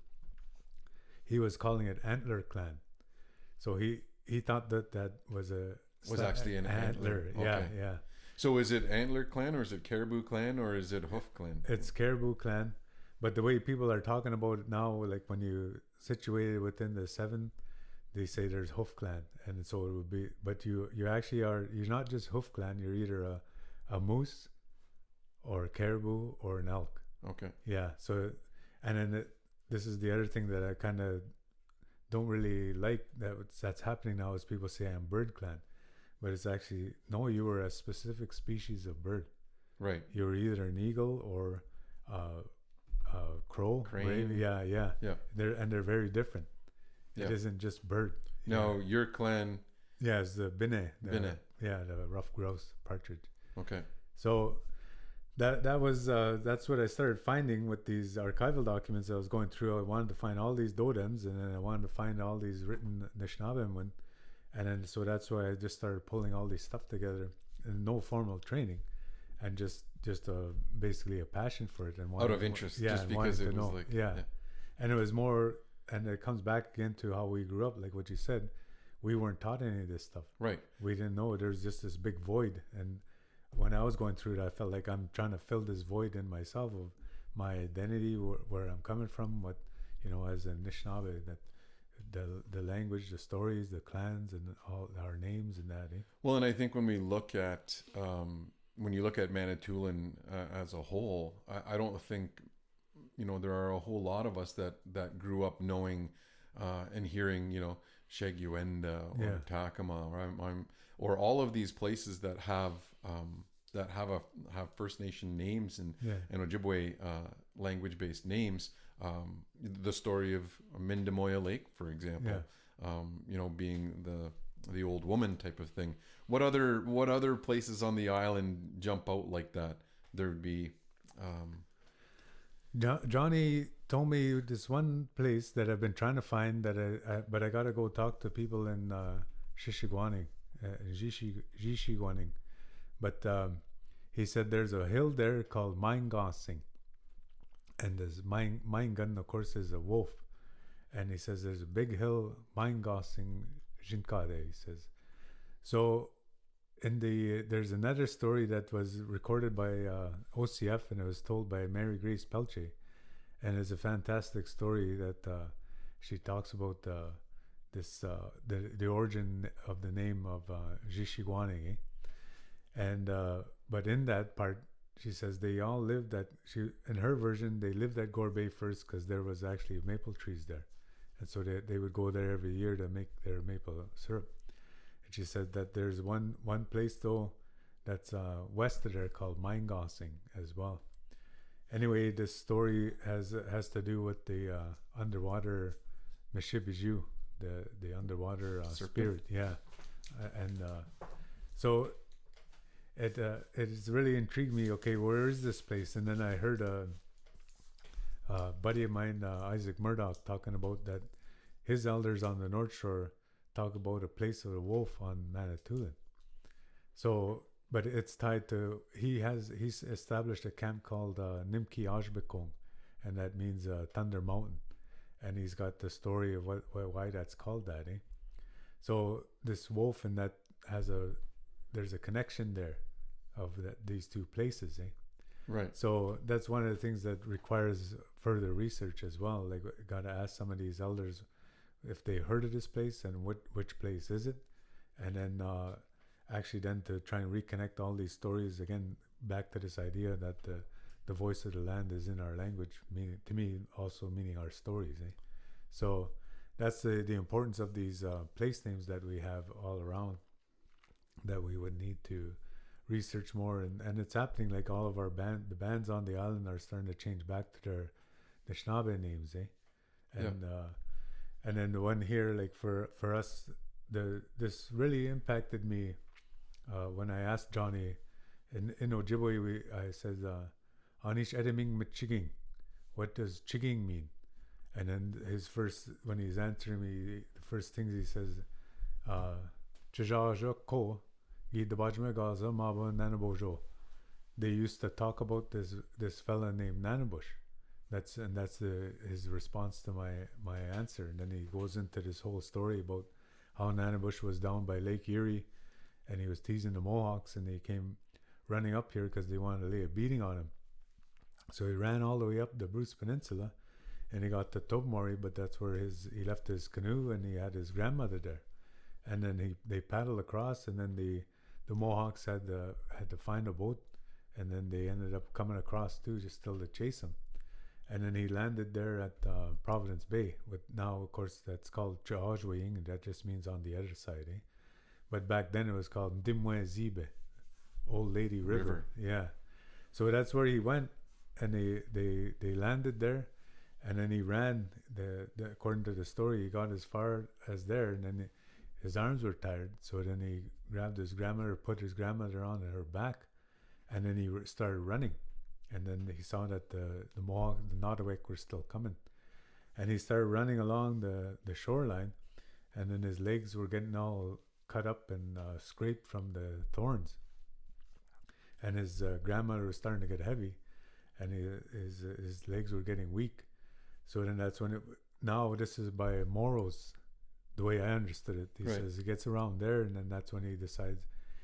He was calling it Antler Clan. So he thought that was actually an antler. Okay. Yeah. So is it Antler Clan, or is it Caribou Clan, or is it Hoof Clan? It's Caribou Clan, but the way people are talking about it now, like when you situate it within the 7, they say there's Hoof Clan, and so it would be. But you actually you're not just Hoof Clan. You're either a moose, or a caribou, or an elk. Okay. Yeah. So, and then this is the other thing that I kind of don't really like that's happening now, is people say I'm Bird Clan. But it's actually, no, you were a specific species of bird. Right. You were either an eagle or crow. Crane. Raven. Yeah. They're very different. It isn't just bird. No, your clan. Yeah, it's the Bine. Bine. Yeah, the rough grouse partridge. Okay. So that was that's what I started finding with these archival documents I was going through. I wanted to find all these Dodems, and then I wanted to find all these written Anishinaabe. And then so that's why I just started pulling all this stuff together, and no formal training, and just basically a passion for it, and out of interest, just because it was like and it was more, and it comes back again to how we grew up, like what you said, we weren't taught any of this stuff. Right. We didn't know. There's just this big void, and when I was going through it, I felt like I'm trying to fill this void in myself of my identity, where I'm coming from, what as an Anishinaabe, that the language, the stories, the clans, and all our names and that. Well, and I think when we look at when you look at Manitoulin as a whole, I don't think there are a whole lot of us that grew up knowing and hearing Sheguenda or Takama or all of these places that have First Nation names and Ojibwe language based names. The story of Mindemoya Lake, for example, being the old woman type of thing. What other places on the island jump out like that? There would be. Johnny told me this one place that I've been trying to find but I gotta go talk to people in Shishiguaning, Jishiguaning. But he said there's a hill there called Mingossing, and this Mingun, of course, is a wolf. And he says there's a big hill, Mingossing Jinkade, he says. So there's another story that was recorded by OCF, and it was told by Mary Grace Pelche. And it's a fantastic story that she talks about the origin of the name of Jishiguaning. And but in that part, she says they all lived in her version, they lived at Corbiere first because there was actually maple trees there. And so they would go there every year to make their maple syrup. And she said that there's one place though that's west of there called Mingossing as well. Anyway, this story has to do with the underwater Meshibiju, the underwater spirit. Yeah. And so it's really intrigued me. Okay, where is this place? And then I heard a buddy of mine, Isaac Murdoch, talking about that his elders on the North Shore talk about a place of the wolf on Manitoulin. So, but it's tied to he's established a camp called Nimki Ajbekong, and that means Thunder Mountain, and he's got the story of why that's called that. So this wolf and that there's a connection there of these two places. Right. So that's one of the things that requires further research as well. Like, got to ask some of these elders if they heard of this place and which place is it, and then actually then to try and reconnect all these stories again back to this idea that the voice of the land is in our language, meaning to me also meaning our stories. So that's the importance of these place names that we have all around, that we would need to research more, and it's happening. Like all of the bands on the island are starting to change back to their Anishinaabe names, and then the one here, like for us, this really impacted me when I asked Johnny in Ojibwe. I said, "Anish edeming michiging," what does chiging mean? And then when he's answering me, the first things he says, "Chijaja ko." They used to talk about this fella named Nanabush. That's his response to my answer. And then he goes into this whole story about how Nanabush was down by Lake Erie, and he was teasing the Mohawks, and they came running up here because they wanted to lay a beating on him. So he ran all the way up the Bruce Peninsula, and he got to Tobermory, but that's where he left his canoe, and he had his grandmother there. And then they paddled across, and then the Mohawks had to find a boat, and then they ended up coming across too, just still to chase him. And then he landed there at Providence Bay. Now, of course, that's called Chahajwaying, and that just means on the other side. But back then it was called Ndimwe Zibe, Old Lady River. Yeah. So that's where he went, and they landed there, and then he ran. According to the story, he got as far as there, and then his arms were tired, so then he grabbed his grandmother, put his grandmother on her back, and then he started running. And then he saw that the Mohawk, the Nottawick were still coming. And he started running along the shoreline, and then his legs were getting all cut up and scraped from the thorns. And his grandmother was starting to get heavy, and his legs were getting weak. So then that's when now this is by Moros, the way I understood it. He says he gets around there, and then that's when he decides,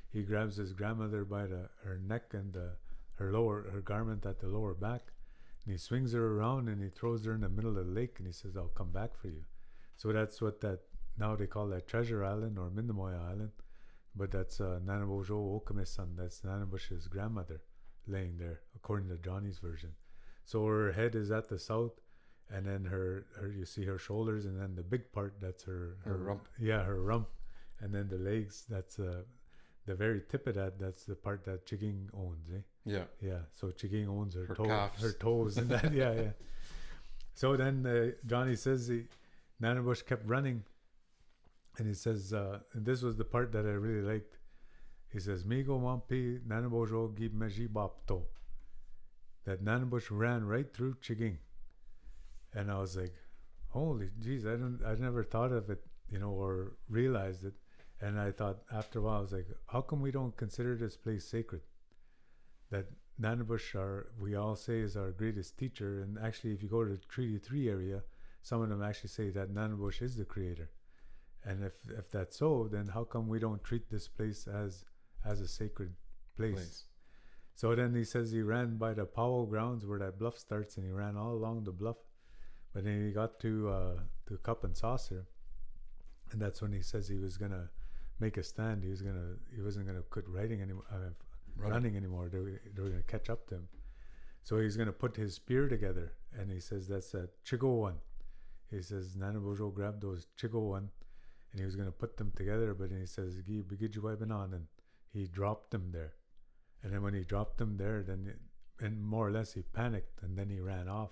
he grabs his grandmother by her neck and her garment at the lower back, and he swings her around and he throws her in the middle of the lake, and he says, "I'll come back for you." So that's what that now they call that Treasure Island or Mindamoy Island, but that's Nanabojo Okame-san. That's Nanabush's grandmother laying there, according to Johnny's version. So her head is at the south, and then her you see her shoulders, and then the big part, that's her rump. Yeah, her rump, and then the legs. That's the very tip of that. That's the part that Chiging owns. Yeah. Yeah. So Chiging owns her calves. toes, and that. Yeah. So then Johnny says Nanabush kept running, and he says, and this was the part that I really liked. He says, "Migo Wampi Nanabojo Gib Meji Bapto." That Nanabush ran right through Chiging, and I was like, "Holy jeez! I never thought of it, or realized it." And I thought after a while, I was like, "How come we don't consider this place sacred?" That Nanabush, we all say, is our greatest teacher, and actually, if you go to the Treaty 3 area, some of them actually say that Nanabush is the creator. And if that's so, then how come we don't treat this place as a sacred place? So then he says he ran by the Powell grounds where that bluff starts, and he ran all along the bluff. But then he got to Cup and Saucer, and that's when he says he was gonna make a stand. He wasn't gonna quit running anymore. They were gonna catch up to him. So he's gonna put his spear together, and he says that's a Chigo one. He says Nanabojo grabbed those Chigo one, and he was going to put them together, but then he says, and he dropped them there. And then when he dropped them there, and more or less he panicked, and then he ran off.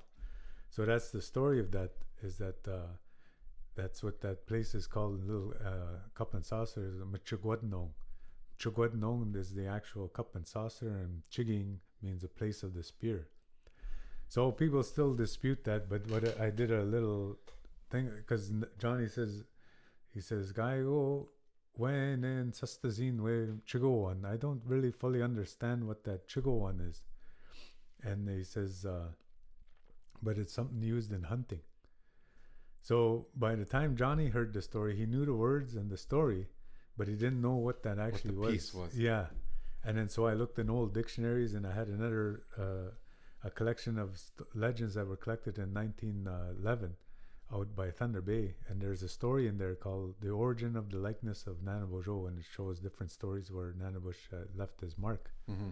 So that's the story of that, is that that's what that place is called, little Cup and Saucer, is Mchugwadnong. Mchugwadnong is the actual Cup and Saucer, and Chiging means the place of the spear. So people still dispute that, but what I did a little thing, because Johnny says, he says, "Gaio when in Sastazin we Chigowan." I don't really fully understand what that Chigowan is, and he says, but it's something used in hunting. So by the time Johnny heard the story, he knew the words and the story, but he didn't know what that actually was. Yeah, and then so I looked in old dictionaries, and I had another a collection of legends that were collected in 1911. Out by Thunder Bay, and there's a story in there called "The Origin of the Likeness of Nanabojo," and it shows different stories where Nanabush left his mark. Mm-hmm.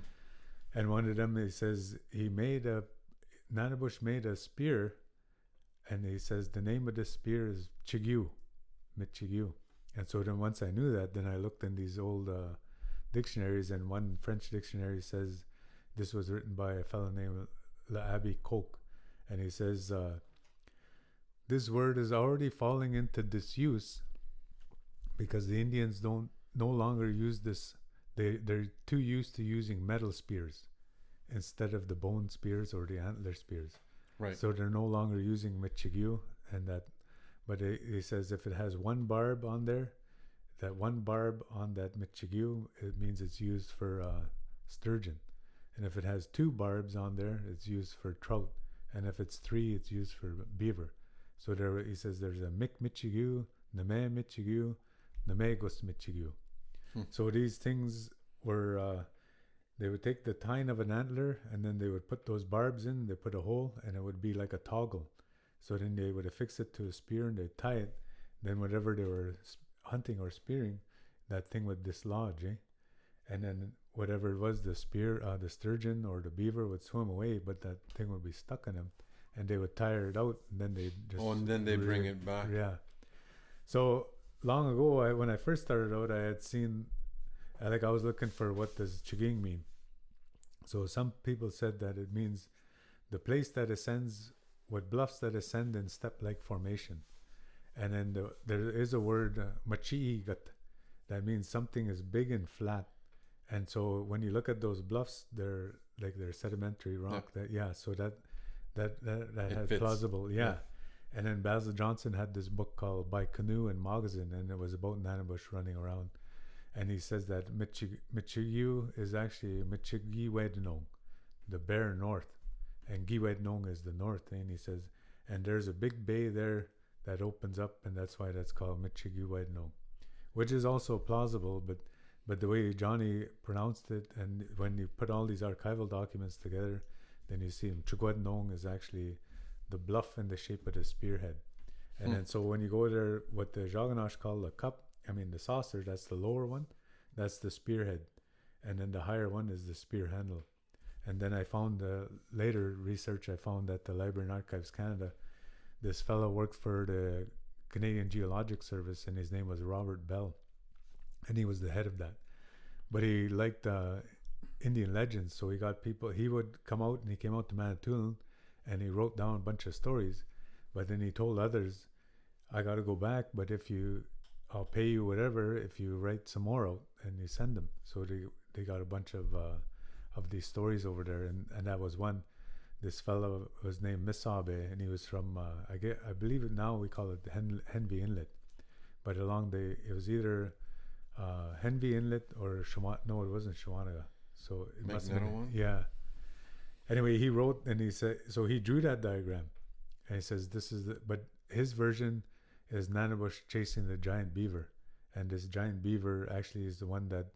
And one of them, he says Nanabush made a spear, and he says the name of the spear is Chigyu, Mitchigyu. And so then once I knew that, then I looked in these old dictionaries, and one French dictionary says this was written by a fellow named L'Abbé Coke, and he says this word is already falling into disuse because the Indians no longer use this. They're too used to using metal spears instead of the bone spears or the antler spears. Right. So they're no longer using Michigyu, and that. But he says if it has one barb on there, that one barb on that Michigyu, it means it's used for sturgeon. And if it has two barbs on there, it's used for trout. And if it's three, it's used for beaver. So there, he says there's a Mik Michigyu, Name Michigyu, Namegos Michigyu. So these things were, they would take the tine of an antler, and then they would put those barbs in, they put a hole, and it would be like a toggle. So then they would affix it to a spear, and they'd tie it. Then whatever they were hunting or spearing, that thing would dislodge, and then whatever it was, the spear, the sturgeon or the beaver would swim away, but that thing would be stuck in them. And they would tire it out, and then they just... Oh, and then they bring it back. Yeah. So long ago, when I first started out, I had seen... I was looking for what does Chiging mean. So some people said that it means the place that ascends, with bluffs that ascend in step-like formation. And then there is a word, machiigat, that means something is big and flat. And so when you look at those bluffs, they're sedimentary rock. So that had fits. Plausible, yeah. And then Basil Johnson had this book called By Canoe and Magazine, and it was about Nanabush running around. And he says that Michigyu is actually Michigiwednong, the bare north, and Giwednong is the north. And he says, and there's a big bay there that opens up, and that's why that's called Michigiwednong, which is also plausible, but the way Johnny pronounced it, and when you put all these archival documents together, then you see Chugwadnong is actually the bluff in the shape of the spearhead. And then so when you go there, what the Jaganash call the cup, I mean the saucer, that's the lower one, that's the spearhead, and then the higher one is the spear handle. And then I found later research, I found that the Library and Archives Canada, this fellow worked for the Canadian Geologic Service, and his name was Robert Bell, and he was the head of that. But he liked Indian legends, so he got people. He would come out, and he came out to Manitoulin, and he wrote down a bunch of stories. But then he told others, "I got to go back, but I'll pay you whatever if you write some more out and you send them." So they got a bunch of these stories over there, and that was one. This fellow was named Misabe, and he was from I believe it now we call it Henvey Inlet, but it was either Henvey Inlet or no, it wasn't Shawanaga. So it must have been one. Yeah. Anyway, he wrote and he said, so he drew that diagram, and he says but his version is Nanabush chasing the giant beaver, and this giant beaver actually is the one that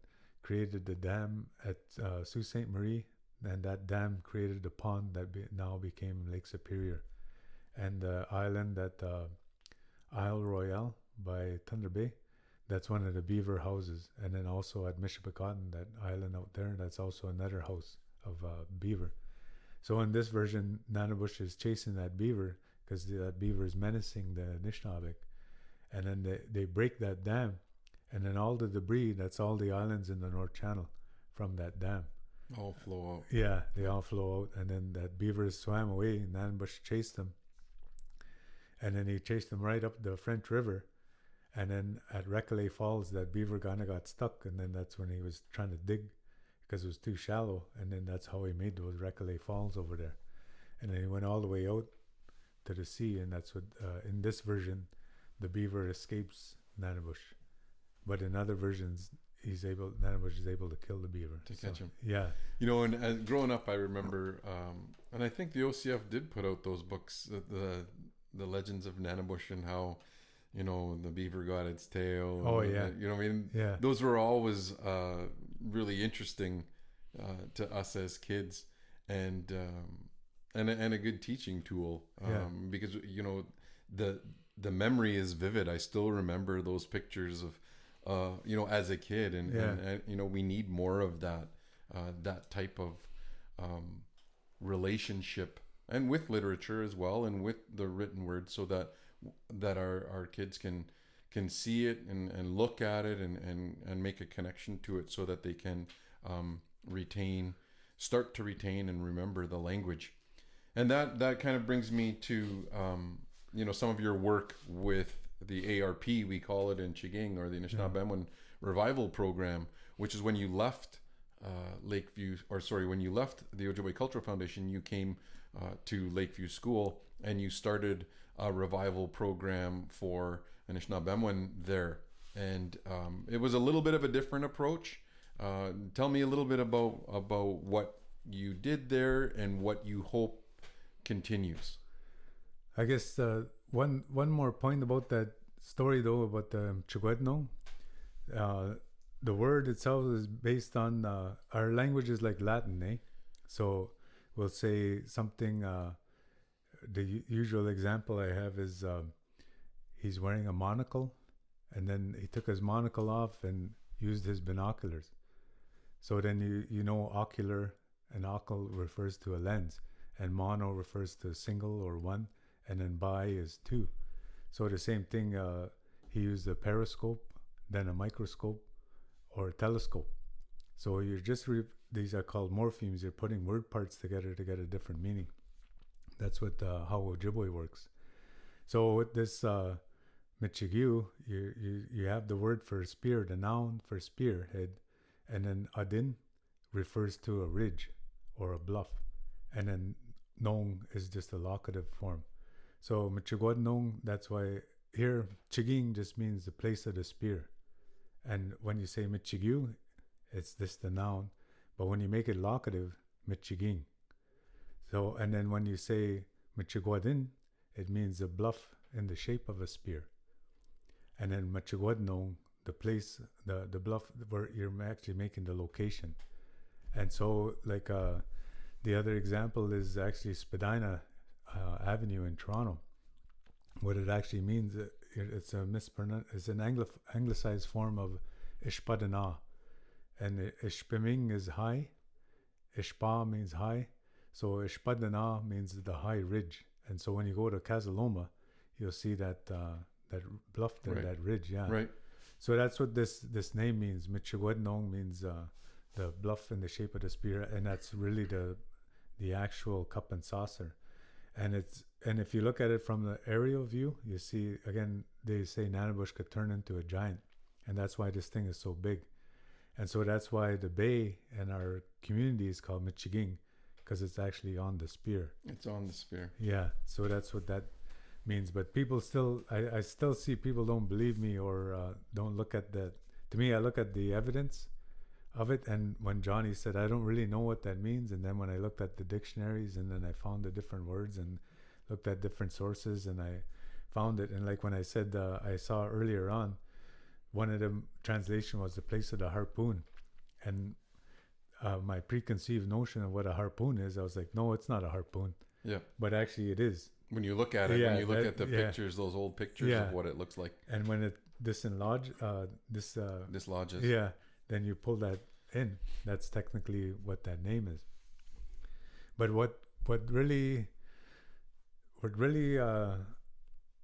created the dam at Sault Ste. Marie, and that dam created the pond that now became Lake Superior, and the island at Isle Royale by Thunder Bay, that's one of the beaver houses. And then also at Michipicoten, that island out there, that's also another house of beaver. So in this version, Nanabush is chasing that beaver because that beaver is menacing the Anishinaabeg, and then they break that dam, and then all the debris, that's all the islands in the North Channel from that dam, all flow out. Yeah, they all flow out, and then that beaver swam away, and Nanabush chased them, and then he chased them right up the French River, and then at Recollet Falls, that beaver kind of got stuck, and then that's when he was trying to dig because it was too shallow, and then that's how he made those Recollet Falls over there, and then he went all the way out to the sea, and that's what in this version, the beaver escapes Nanabush, but in other versions, Nanabush is able to kill the beaver to catch him. Yeah, and as growing up, I remember, and I think the OCF did put out those books, the Legends of Nanabush, and how the beaver got its tail. Oh yeah, yeah. Those were always really interesting to us as kids, and a good teaching tool. Because the memory is vivid. I still remember those pictures of as a kid, and we need more of that type of relationship, and with literature as well, and with the written word, so that our kids can see it and look at it and make a connection to it, so that they can start to retain and remember the language. And that kind of brings me to some of your work with the ARP, we call it in Chiging, or the Anishinaabe Revival Program, which is when you left when you left the Ojibwe Cultural Foundation, you came to Lakeview School, and you started a revival program for Anishinaabe there. And it was a little bit of a different approach. Tell me a little bit about what you did there and what you hope continues. I guess one more point about that story, though, about the Chigwedno. The word itself is based on our language is like Latin, eh? So we'll say something. The usual example I have is he's wearing a monocle, and then he took his monocle off and used his binoculars. So then ocular, and ocle refers to a lens, and mono refers to single or one, and then bi is two. So the same thing, he used a periscope, then a microscope, or a telescope. So you're just these are called morphemes. You're putting word parts together to get a different meaning. That's what how Ojibwe works. So with this Michigiu, you have the word for spear, the noun for spearhead, and then adin refers to a ridge or a bluff, and then nong is just a locative form. So Michigwad nong, that's why here Chiging just means the place of the spear. And when you say Michigiu, it's just the noun. But when you make it locative, Michiging. So, and then when you say Michigwadin, it means a bluff in the shape of a spear. And then Michigwadnong, the place, the bluff where you're actually making the location. And so, like the other example is actually Spadina Avenue in Toronto. what it actually means, it's it's an anglicized form of Ishpadana. And Ishpiming is high, Ishpa means high, so Ishpadana means the high ridge. And so when you go to Casaloma, you'll see that that bluff there, Right. that ridge, yeah. Right. So that's what this name means. Michigwadnong means the bluff in the shape of the spear, and that's really the actual cup and saucer. And if you look at it from the aerial view, you see, again, they say Nanabush could turn into a giant, and that's why this thing is so big. And so that's why the bay in our community is called Michiging, because it's actually on the spear. It's on the spear. Yeah, so that's what that means. But people still, I still see people don't believe me or don't look at that. To me, I look at the evidence of it, and when Johnny said, I don't really know what that means, and then when I looked at the dictionaries, and then I found the different words and looked at different sources, and I found it. And like when I said, I saw earlier on, one of the translation was the place of the harpoon, and my preconceived notion of what a harpoon is, I was like, no, it's not a harpoon. Yeah. But actually it is. When you look at it, Yeah, when you look that- at the yeah. pictures, those old pictures Yeah. of what it looks like, And when it dislodges, dislodges. yeah, then you pull that in. That's technically what that name is. But what really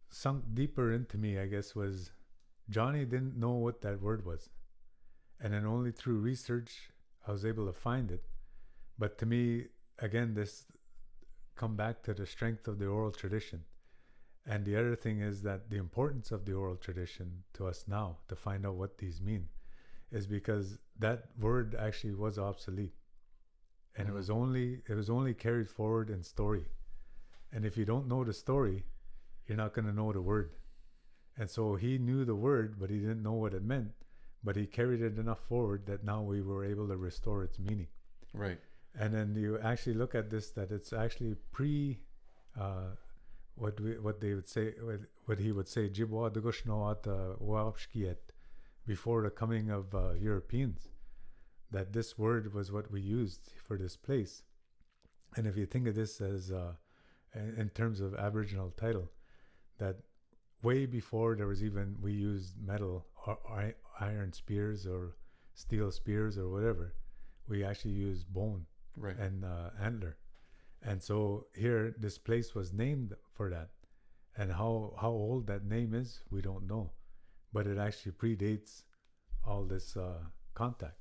sunk deeper into me, I guess, was Johnny didn't know what that word was, and then only through research I was able to find it. But to me, again, this come back to the strength of the oral tradition. And the other thing is that the importance of the oral tradition to us now to find out what these mean is because that word actually was obsolete, and it was only carried forward in story. And if you don't know the story, you're not going to know the word. And so he knew the word, but he didn't know what it meant. But he carried it enough forward that now we were able to restore its meaning. Right. And then you actually look at this, that it's actually what they would say, what he would say, Jibwa Dugushnoat Wapshkiet, before the coming of Europeans, that this word was what we used for this place. And if you think of this as in terms of Aboriginal title, that way before there was even, we used metal or iron spears or steel spears or whatever, we actually used bone. Right. And antler. And so here this place was named for that. And how old that name is, we don't know, but it actually predates all this contact.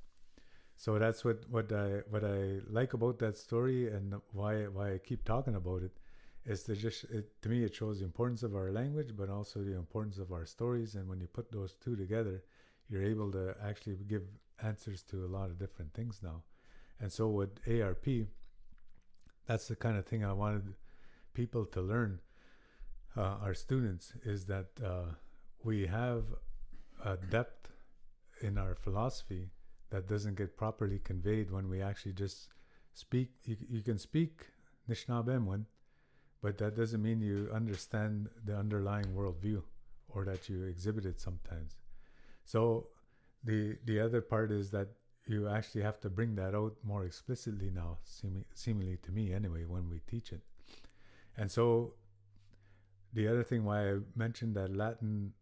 So that's what I like about that story, and why I keep talking about it, is to me it shows the importance of our language, but also the importance of our stories. And when you put those two together, you're able to actually give answers to a lot of different things now. And so with ARP, that's the kind of thing I wanted people to learn, our students, is that we have a depth in our philosophy that doesn't get properly conveyed when we actually just speak. You can speak Nishnabemwan, but that doesn't mean you understand the underlying worldview or that you exhibit it sometimes. So the other part is that you actually have to bring that out more explicitly now, seemingly to me anyway, when we teach it. And so the other thing why I mentioned that Latin,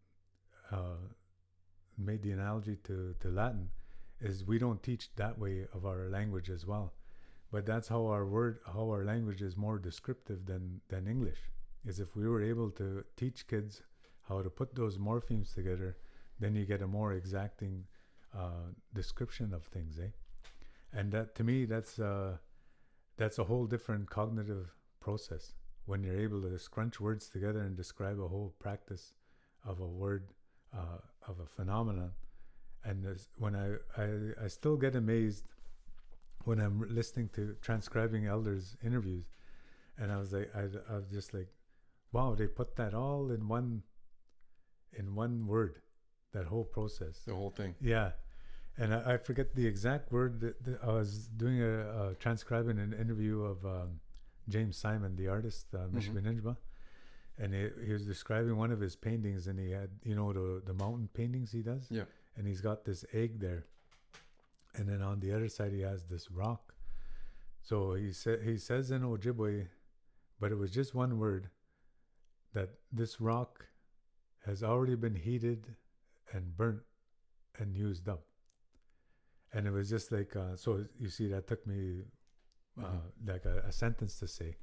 made the analogy to Latin, is we don't teach that way of our language as well. But that's how our language is more descriptive than English, is if we were able to teach kids how to put those morphemes together, then you get a more exacting description of things, eh? And that, to me, that's a whole different cognitive process when you're able to scrunch words together and describe a whole practice of a word, of a phenomenon. And when I still get amazed when I'm listening to transcribing elders' interviews, and I was just like, wow, they put that all in one word, that whole process, The whole thing. yeah. And I forget the exact word that I was doing transcribing an interview of James Simon, the artist, Mishbinijba, and he was describing one of his paintings, and he had, the mountain paintings he does, Yeah. and he's got this egg there, and then on the other side he has this rock. So he says in Ojibwe, but it was just one word, that this rock has already been heated and burnt and used up. And it was just like, so you see, that took me like a sentence to say.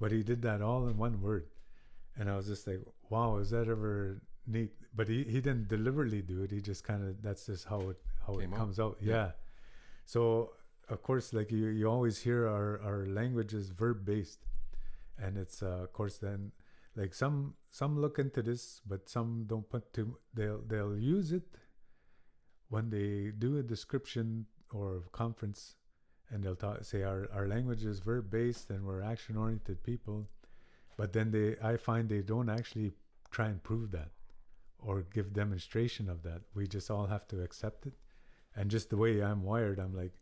But he did that all in one word. And I was just like, wow, is that ever neat? But he didn't deliberately do it. He just kind of, that's just how it comes out. Yeah. So, of course, like you always hear our language is verb based. And it's, of course, then like some look into this, but some don't put they'll use it when they do a description or a conference, and they'll say our language is verb based and we're action oriented people. But then I find they don't actually try and prove that or give demonstration of that. We just all have to accept it. And just the way I'm wired, I'm like,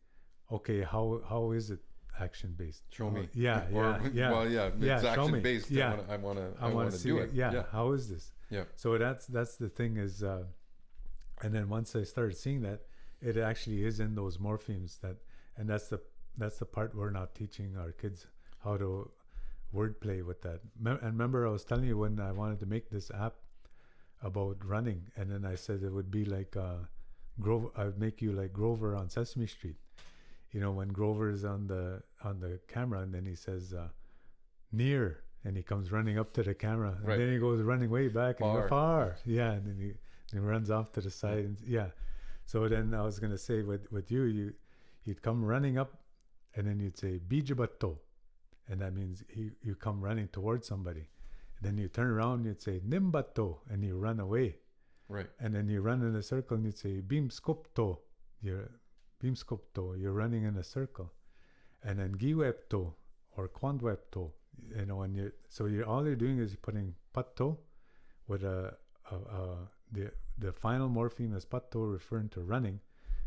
okay, how is it action based? Show me. Yeah. Well, yeah, it's action based. Yeah. I want to do it. Yeah. How is this? Yeah. So that's the thing is, and then once I started seeing that, it actually is in those morphemes and that's the part we're not teaching our kids, how to wordplay with that. And remember, I was telling you when I wanted to make this app about running, and then I said it would be like Grover. I would make you like Grover on Sesame Street. You know, when Grover is on the camera, and then he says near, and he comes running up to the camera, and then he goes running way back and far. Yeah, and then he runs off to the side. And, yeah. So then I was gonna say with you'd come running up, and then you'd say bijabato. And that means you come running towards somebody. Then you turn around and you'd say nimbato, and you run away. Right. And then you run in a circle and you'd say bimskopto. You're running in a circle. And then giwepto or kwandwepto. You know, all you're doing is you're putting patto with the final morpheme is patto, referring to running,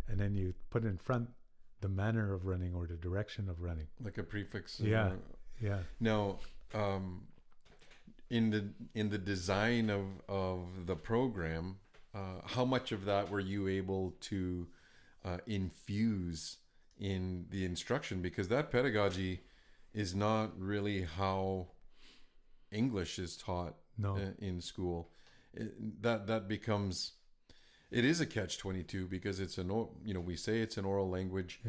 and then you put in front the manner of running or the direction of running, like a prefix. Yeah. Now, in the design of the program, how much of that were you able to infuse in the instruction? Because that pedagogy is not really how English is taught in school. That becomes. It is a catch-22 because it's we say it's an oral language,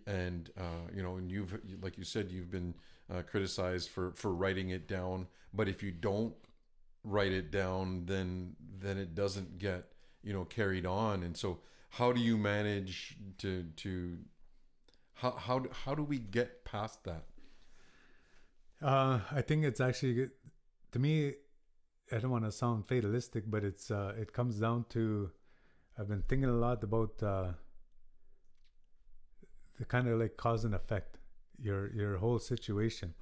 and and you've, like you said, you've been criticized for writing it down. But if you don't write it down, then it doesn't get carried on. And so, how do you manage to how do we get past that? I think it's actually, to me, I don't want to sound fatalistic, but it comes down to, I've been thinking a lot about the kind of like cause and effect, your whole situation.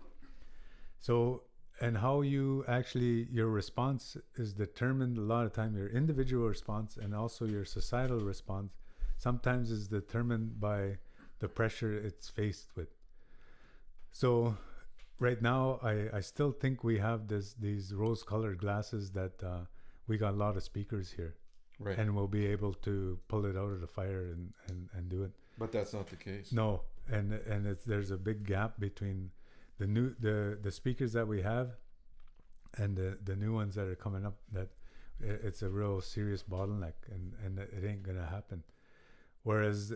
So, and how you actually, your response is determined a lot of time, your individual response and also your societal response sometimes is determined by the pressure it's faced with. So right now, I still think we have these rose-colored glasses that we got a lot of speakers here. Right. And we'll be able to pull it out of the fire and do it. But that's not the case. No, and there's a big gap between the speakers that we have and the new ones that are coming up. That it's a real serious bottleneck, and it ain't gonna happen. Whereas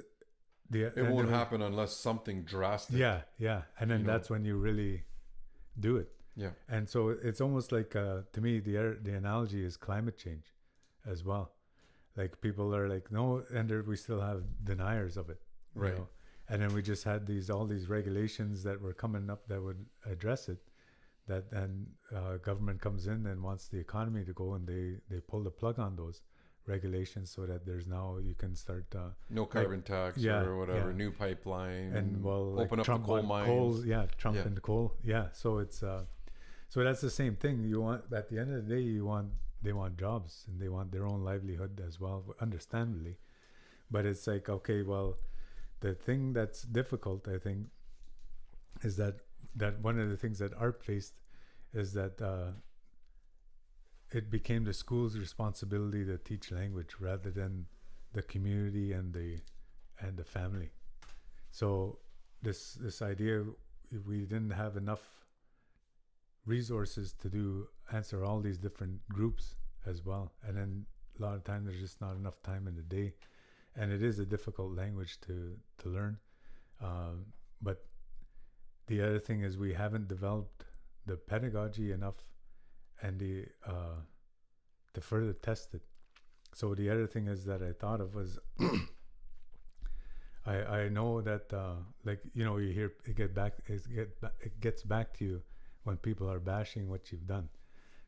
it won't happen unless something drastic. Yeah, and then that's when you really do it. Yeah. And so it's almost like to me the analogy is climate change as well. Like people are like, no, and we still have deniers of it, right? You know? And then we just had all these regulations that were coming up that would address it. That then government comes in and wants the economy to go, and they pull the plug on those regulations so that there's now you can start no carbon tax or whatever, new pipeline, and open up Trump the coal mines. Trump and coal, So it's so that's the same thing. You want, at the end of the day, they want jobs and they want their own livelihood as well, understandably. But it's like, okay, well, the thing that's difficult, I think, is that one of the things that ARP faced is that it became the school's responsibility to teach language rather than the community and the family. So this idea, we didn't have enough resources to answer all these different groups as well. And then a lot of times there's just not enough time in the day, and it is a difficult language to learn. But the other thing is we haven't developed the pedagogy enough and to further test it. So the other thing is that I thought of was I know that like, you know, you hear it gets back to you when people are bashing what you've done.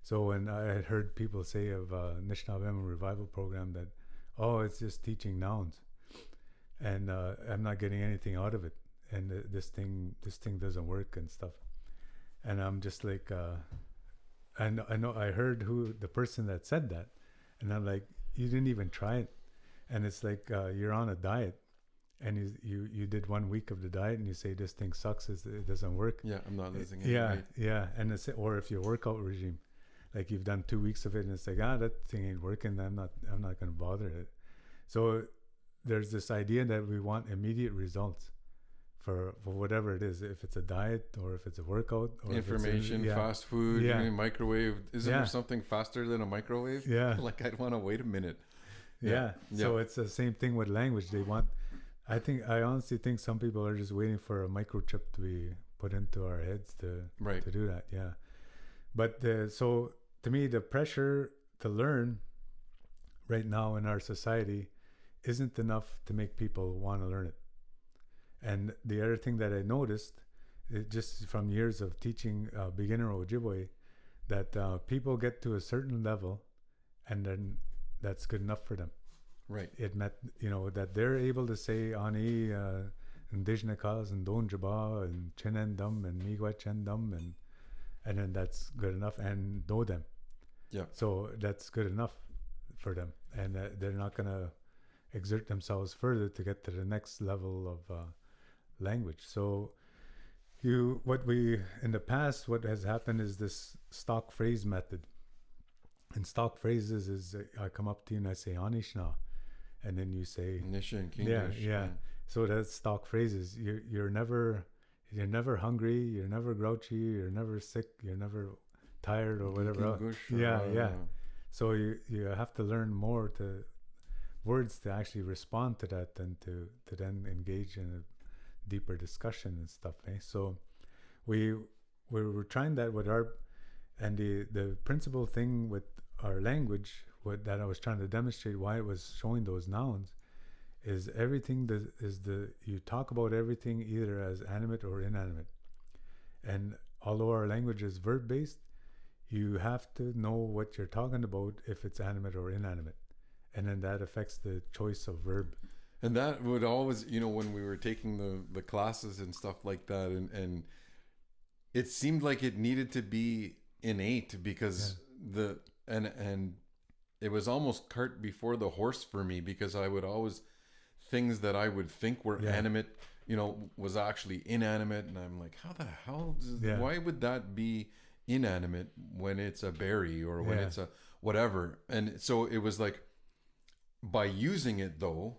So when I had heard people say of Nishnabema Revival Program that, oh, it's just teaching nouns, and I'm not getting anything out of it, and this thing doesn't work and stuff, and I'm just like, I know I heard who the person that said that, and I'm like, you didn't even try it, and it's like you're on a diet. And you did 1 week of the diet and you say this thing sucks, it doesn't work. Yeah, I'm not losing any weight. Yeah, and or if your workout regime, like you've done 2 weeks of it and it's like, that thing ain't working, I'm not going to bother it. So there's this idea that we want immediate results for whatever it is, if it's a diet or if it's a workout or information, fast food, microwave. Isn't there something faster than a microwave? Yeah. Like, I'd want to wait a minute. Yeah. So it's the same thing with language. They want, I honestly think some people are just waiting for a microchip to be put into our heads to do that. Yeah. But so to me, the pressure to learn right now in our society isn't enough to make people want to learn it. And the other thing that I noticed, just from years of teaching beginner Ojibwe, that people get to a certain level and then that's good enough for them. Right. It meant, you know, that they're able to say Ani, Ndijnakas, and Donjaba, and Chinendum, and Miigwechendum, and then that's good enough, and know them. Yeah. So that's good enough for them, and they're not going to exert themselves further to get to the next level of language. So in the past, what has happened is this stock phrase method. And stock phrases is, I come up to you and I say Anishna, and then you say Nisha and Kingish. Yeah. So that's stock phrases. You're never hungry, you're never grouchy, you're never sick, you're never tired or whatever else. Yeah. So you have to learn more words to actually respond to that than to then engage in a deeper discussion and stuff. So we were trying that with and the principal thing with our language, that I was trying to demonstrate why it was showing those nouns, is everything you talk about everything either as animate or inanimate. And although our language is verb based, you have to know what you're talking about if it's animate or inanimate. And then that affects the choice of verb. And that would always, when we were taking the classes and stuff like that, and it seemed like it needed to be innate, because and it was almost cart before the horse for me, because I would always, things that I would think were animate, was actually inanimate, and I'm like, how the hell why would that be inanimate when it's a berry or when it's a whatever? And so it was like, by using it though,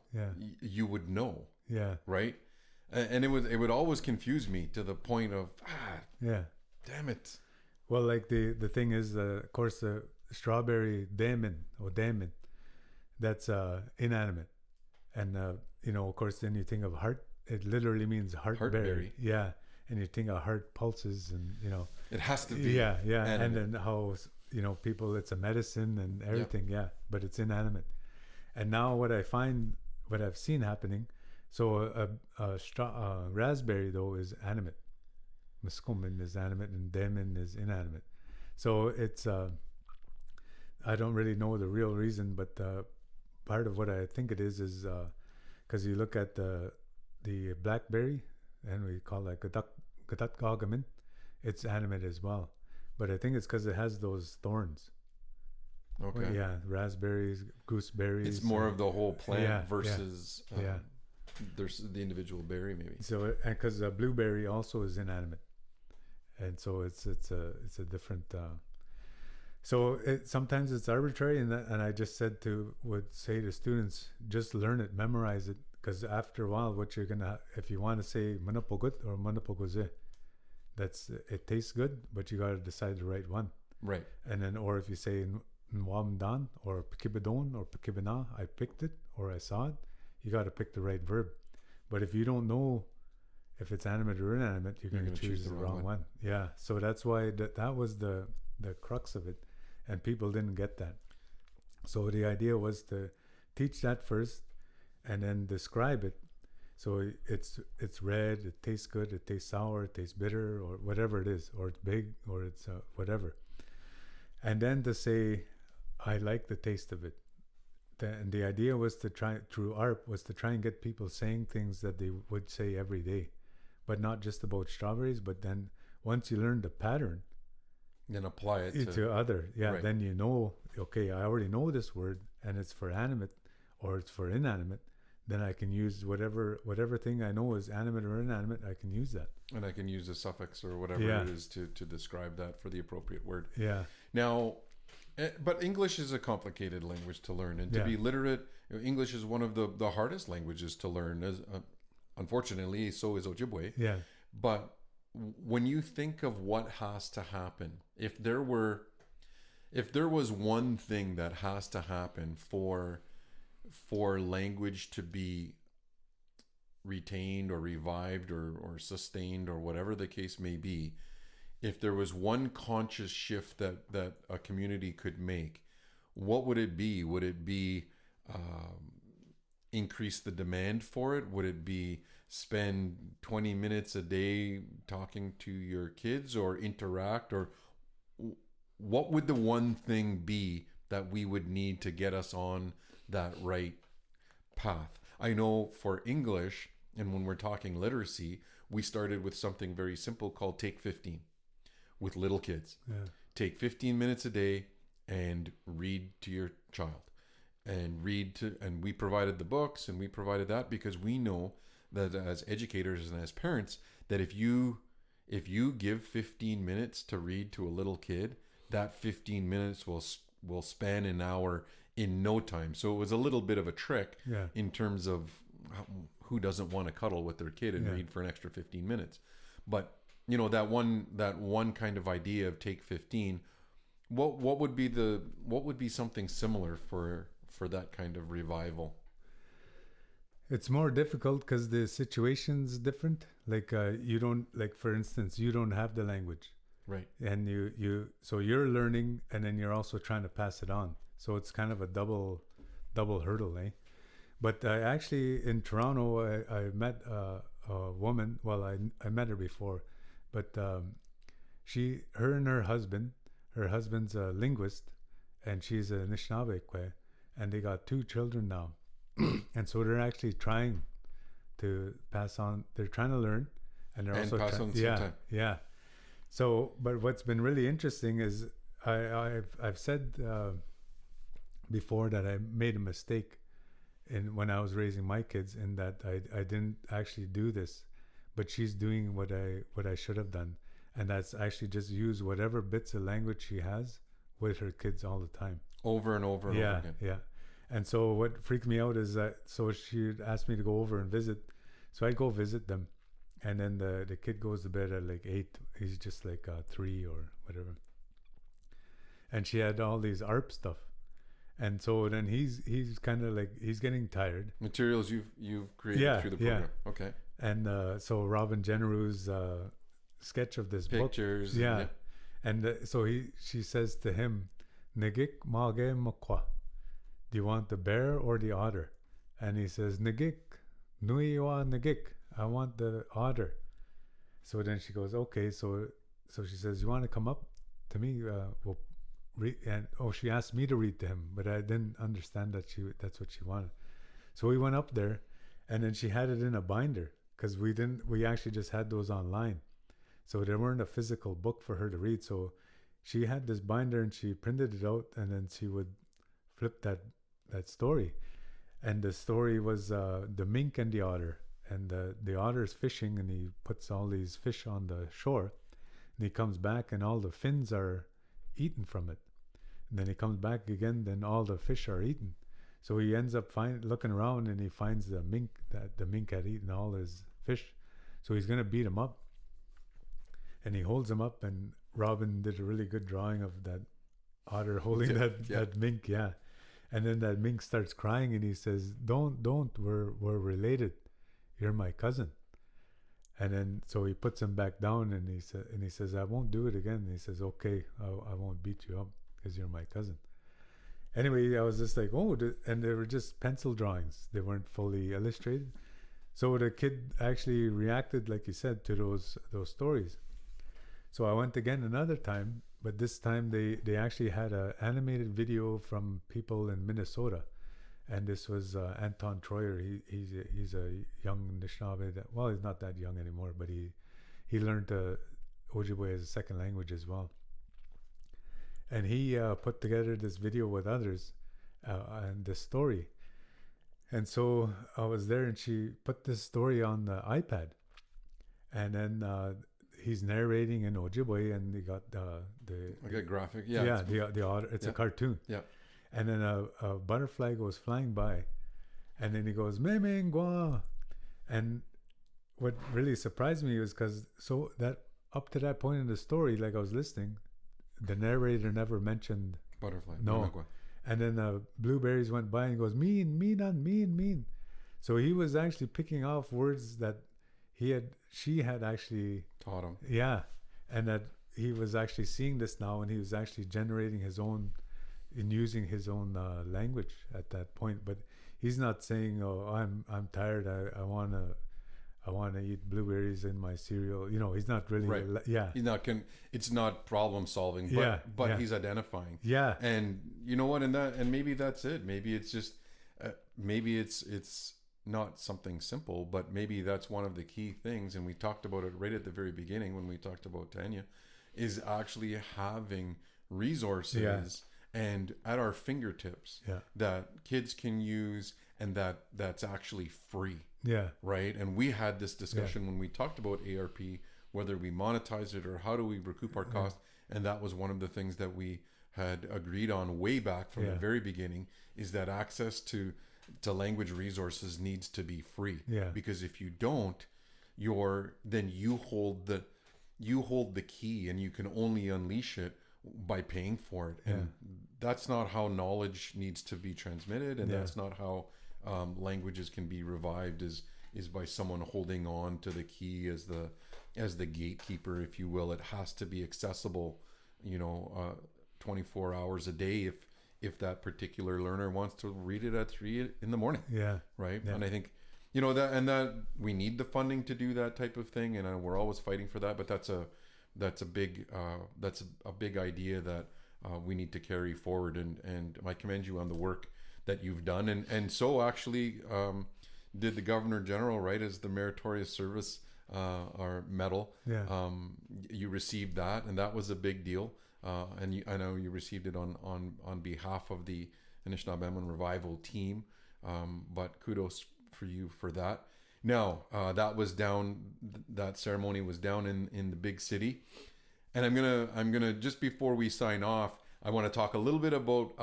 you would know, right? And it would always confuse me to the point of damn it. Well, like the thing is, of course, the strawberry daemon, that's inanimate, and of course, then you think of heart. It literally means heartberry. Yeah, and you think of heart pulses, and it has to be. Yeah, animate. And then how people, it's a medicine and everything. Yeah, but it's inanimate. And now what I've seen happening, so a raspberry though is animate. Muskumin is animate and Demin is inanimate. So it's, I don't really know the real reason, but part of what I think it is because you look at the blackberry, and we call that gadat, it's animate as well. But I think it's because it has those thorns. Okay. Well, yeah, raspberries, gooseberries. It's more of the whole plant versus there's the individual berry, maybe. So, and because blueberry also is inanimate, and so it's a different. So sometimes it's arbitrary, and I just would say to students, just learn it, memorize it, because after a while, what you're gonna, if you want to say manapogut or manapogoze, it tastes good, but you got to decide the right one. Right. And then, or if you say Nwamdan or Pekibadon or Pekibana, I picked it or I saw it, you got to pick the right verb. But if you don't know if it's animate or inanimate, you're going to choose the wrong one. Yeah. So that's why that was the crux of it. And people didn't get that. So the idea was to teach that first and then describe it. So it's red, it tastes good, it tastes sour, it tastes bitter, or whatever it is, or it's big, or it's whatever. And then to say, I like the taste of it. And the idea was to try, through art, was to try and get people saying things that they would say every day, but not just about strawberries, but then once you learn the pattern, then apply it to other. Yeah, right. Then you know, okay, I already know this word, and it's for animate, or it's for inanimate. Then I can use whatever thing I know is animate or inanimate, I can use that. And I can use a suffix or whatever it is to describe that for the appropriate word. Yeah. Now, but English is a complicated language to learn. And to be literate, English is one of the hardest languages to learn. As unfortunately, so is Ojibwe. Yeah. But when you think of what has to happen, if there was one thing that has to happen for language to be retained or revived or sustained or whatever the case may be, if there was one conscious shift that a community could make, what would it be? Would it be increase the demand for it? Would it be spend 20 minutes a day talking to your kids or interact? Or what would the one thing be that we would need to get us on that right path? I know for English, and when we're talking literacy, we started with something very simple called Take 15 with little kids. Yeah. Take 15 minutes a day and read to your child, and we provided the books and we provided that because we know that as educators and as parents, that if you give 15 minutes to read to a little kid, that 15 minutes will span an hour in no time. So it was a little bit of a trick in terms of who doesn't want to cuddle with their kid and read for an extra 15 minutes. But that one kind of idea of Take 15, what would be something similar for that kind of revival? It's more difficult because the situation's different. Like you don't, like for instance, you don't have the language. Right. And so you're learning, and then you're also trying to pass it on. So it's kind of a double hurdle, eh? But I actually, in Toronto, I met a woman. Well, I met her before, but her and her husband's a linguist, and she's a Anishinaabe, and they got 2 children now. And so they're actually trying to pass on. They're trying to learn, and they're also pass on time. Yeah. So, but what's been really interesting is I've said before that I made a mistake when I was raising my kids, in that I didn't actually do this, but she's doing what I should have done, and that's actually just use whatever bits of language she has with her kids all the time, over and over and over again. Yeah. And so what freaked me out is that, so she'd ask me to go over and visit. So I'd go visit them. And then the kid goes to bed at like 8. He's just like 3 or whatever. And she had all these ARP stuff. And so then he's kind of like, he's getting tired. Materials you've created through the program. Yeah. Okay. And so Robin Generu's sketch of this pictures book. Yeah. And so she says to him, Nagik mage makwa. Do you want the bear or the otter? And he says, Nagik, nui wa nagik. I want the otter. So then she goes, okay. So she says, you want to come up to me? We'll read. And she asked me to read to him, but I didn't understand that's what she wanted. So we went up there, and then she had it in a binder, because we actually just had those online. So there weren't a physical book for her to read. So she had this binder, and she printed it out, and then she would flip that story. And the story was the mink and the otter. And the otter's fishing, and he puts all these fish on the shore, and he comes back, and all the fins are eaten from it. And then he comes back again, then all the fish are eaten. So he ends up looking around, and he finds the mink had eaten all his fish. So he's going to beat him up. and he holds him up, and Robin did a really good drawing of that otter holding that mink, and then that mink starts crying, and he says, don't, we're related, you're my cousin. And then so he puts him back down, and he says, I won't do it again. And he says, okay, I won't beat you up because you're my cousin. Anyway, I was just like, oh, and they were just pencil drawings, they weren't fully illustrated. So the kid actually reacted, like you said, to those stories. So I went again another time, but this time they actually had an animated video from people in Minnesota, and this was Anton Troyer. He's a young Anishinaabe. Well, he's not that young anymore, but he learned Ojibwe as a second language as well. And he put together this video with others and this story. And so I was there, and she put this story on the iPad, and then he's narrating in Ojibwe, and they got like a graphic, the otter. It's a cartoon, and then a butterfly goes flying by, and then he goes "Memengwa," and what really surprised me was because that up to that point in the story, like I was listening, the narrator never mentioned butterfly. No. Memengwa. And then blueberries went by, and goes mean. So he was actually picking off words that she had actually taught him. Yeah, and that he was actually seeing this now, and he was actually generating his own, and using his own language at that point. But he's not saying, "Oh, I'm tired. I wanna eat blueberries in my cereal." You know, he's not really. Right. He's not. It's not problem solving. But he's identifying. Yeah. And you know what? And maybe that's it. Maybe it's just. Maybe it's not something simple, but maybe that's one of the key things. And we talked about it right at the very beginning when we talked about Tanya, is actually having resources and at our fingertips that kids can use, and that's actually free. Yeah. Right. And we had this discussion when we talked about ARP, whether we monetize it or how do we recoup our cost. And that was one of the things that we had agreed on way back from the very beginning, is that access to language resources needs to be free. Yeah. Because if you don't, then you hold the key, and you can only unleash it by paying for it. And that's not how knowledge needs to be transmitted, and that's not how languages can be revived, is by someone holding on to the key as the gatekeeper, if you will. It has to be accessible, 24 hours a day if that particular learner wants to read it at 3 in the morning. Right. And I think that we need the funding to do that type of thing, and we're always fighting for that, but that's a big idea that we need to carry forward, and I commend you on the work that you've done, and so actually did the Governor General, right, as the Meritorious Service or medal. You received that, and that was a big deal, and I know you received it on behalf of the Anishinaabe Revival team, but kudos for you for that. Now that ceremony was down in the big city, and I'm gonna just before we sign off, I want to talk a little bit about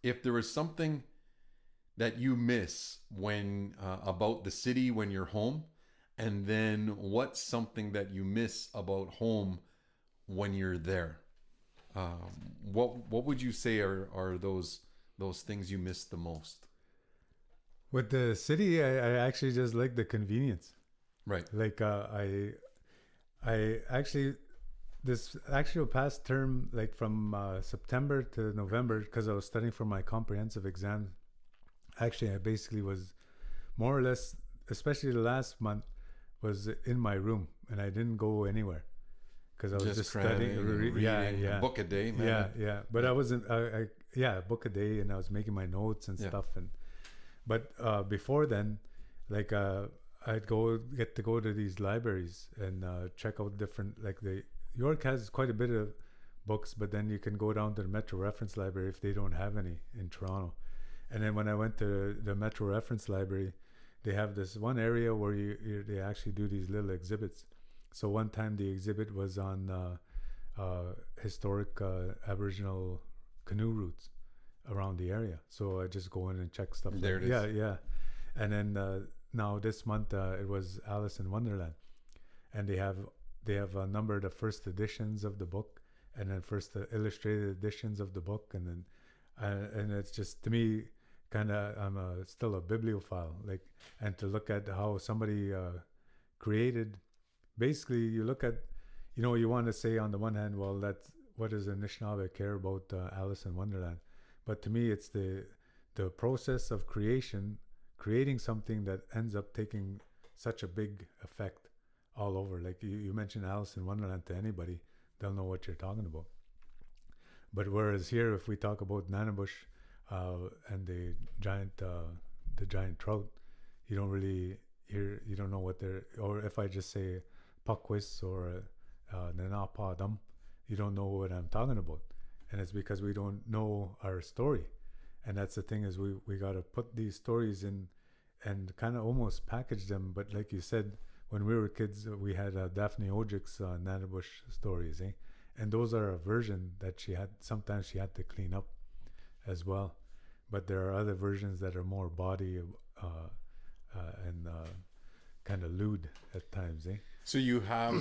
if there was something that you miss when about the city when you're home, and then what's something that you miss about home when you're there. What would you say are those things you miss the most? With the city, I actually just like the convenience. Right. Like I actually, this actual past term, like from September to November, because I was studying for my comprehensive exams, actually I basically was more or less, especially the last month, was in my room, and I didn't go anywhere because I was just studying, reading, a book a day, man. But I wasn't, a book a day, and I was making my notes and stuff, but before then, like I'd get to go to these libraries and check out different, like York has quite a bit of books, but then you can go down to the Metro Reference Library if they don't have any in Toronto. And then when I went to the Metro Reference Library, they have this one area where they actually do these little exhibits. So one time the exhibit was on historic Aboriginal canoe routes around the area. So I just go in and check stuff. There it is. Yeah. And then now this month it was Alice in Wonderland, and they have they have a number of the first editions of the book, and then first the illustrated editions of the book, and then and it's just, to me, kind of, still a bibliophile, like, and to look at how somebody created. Basically, you look at, you want to say on the one hand, well, that's, what does Anishinaabe care about Alice in Wonderland? But to me, it's the process of creating something that ends up taking such a big effect all over. Like you mentioned Alice in Wonderland to anybody, they'll know what you're talking about. But whereas here, if we talk about Nanabush and the giant trout, you don't really hear, you don't know what they're, or if I just say Pakwis or Nanapadam, you don't know what I'm talking about. And it's because we don't know our story. And that's the thing, is we got to put these stories in and kind of almost package them. But like you said, when we were kids, we had Daphne Ojik's Nanabush stories, eh? And those are a version that sometimes she had to clean up as well. But there are other versions that are more body and kind of lewd at times, eh? So you have,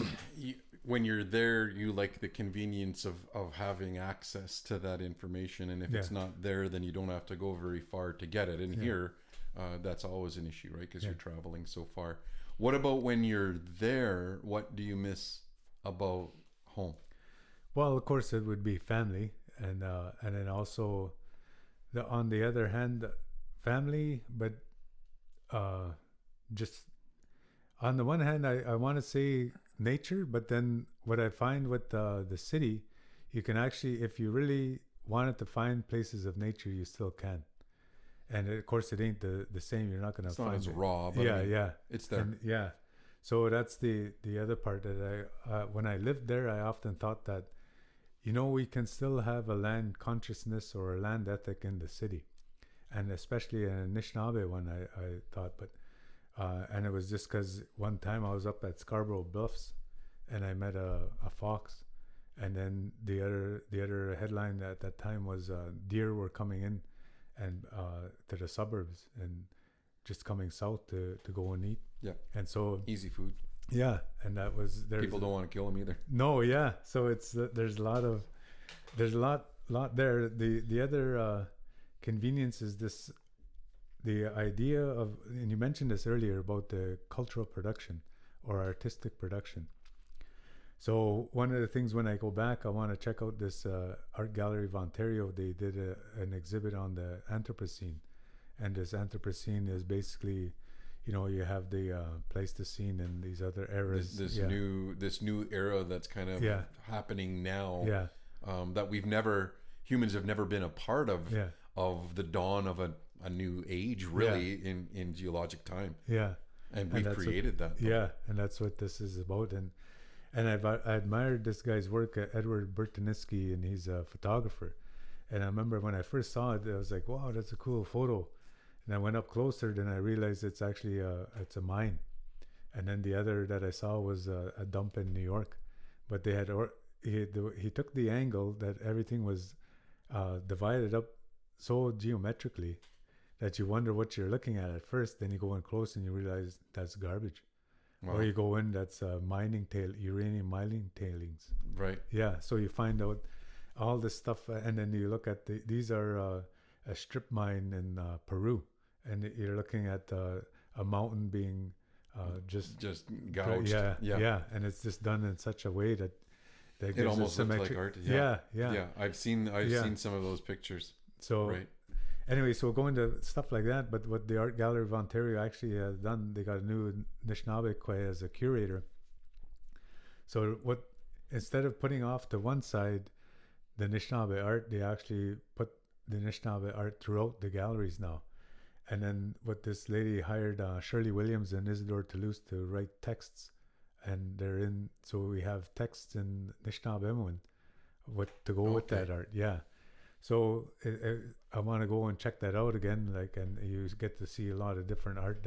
when you're there, you like the convenience of having access to that information. And if it's not there, then you don't have to go very far to get it. And here, that's always an issue, right? Because you're traveling so far. What about when you're there? What do you miss about home? Well, of course, it would be family. And then also, on the other hand, family, but just... On the one hand, I want to say nature, but then what I find with the city, you can actually, if you really wanted to find places of nature, you still can. And of course, it ain't the same. You're not going to find it. It's not as raw, but it's there. And, so that's the other part that when I lived there, I often thought that, we can still have a land consciousness or a land ethic in the city. And especially an Anishinaabe one, I thought, but... and it was just because one time I was up at Scarborough Bluffs and I met a fox, and then the other headline at that time was deer were coming in and to the suburbs and just coming south to go and eat. Yeah. And so easy food. Yeah, and that was there. People don't want to kill them either. No, yeah. So it's there's a lot there. The other convenience is this. The idea of, and you mentioned this earlier about the cultural production or artistic production. So one of the things when I go back, I want to check out this art gallery of Ontario. They did an exhibit on the Anthropocene, and this Anthropocene is basically, you have the Pleistocene and these other eras. This new era that's kind of happening now. Yeah. That humans have never been a part of. Yeah. Of the dawn of a new age, really, in geologic time. Yeah. And we've created that. Yeah, and that's what this is about. And I admired this guy's work, Edward Bertaniski, and he's a photographer. And I remember when I first saw it, I was like, wow, that's a cool photo. And I went up closer, then I realized it's actually it's a mine. And then the other that I saw was a dump in New York. But they had he took the angle that everything was divided up so geometrically that you wonder what you're looking at first. Then you go in close and you realize that's garbage. Wow. Or you go in, that's uranium mining tailings. Right. Yeah. So you find out all this stuff, and then you look at these are a strip mine in Peru, and you're looking at a mountain being just gouged. Yeah. And it's just done in such a way that it almost looks like art. Yeah. I've seen some of those pictures. So right. Anyway, so going to stuff like that, but what the Art Gallery of Ontario actually has done, they got a new Anishinaabe as a curator. So instead of putting off to one side the Anishinaabe art, they actually put the Anishinaabe art throughout the galleries now. And then what this lady hired Shirley Williams and Isidore Toulouse to write texts, and so we have texts in Anishinaabe to go with that art. Yeah. So I want to go and check that out again, and you get to see a lot of different art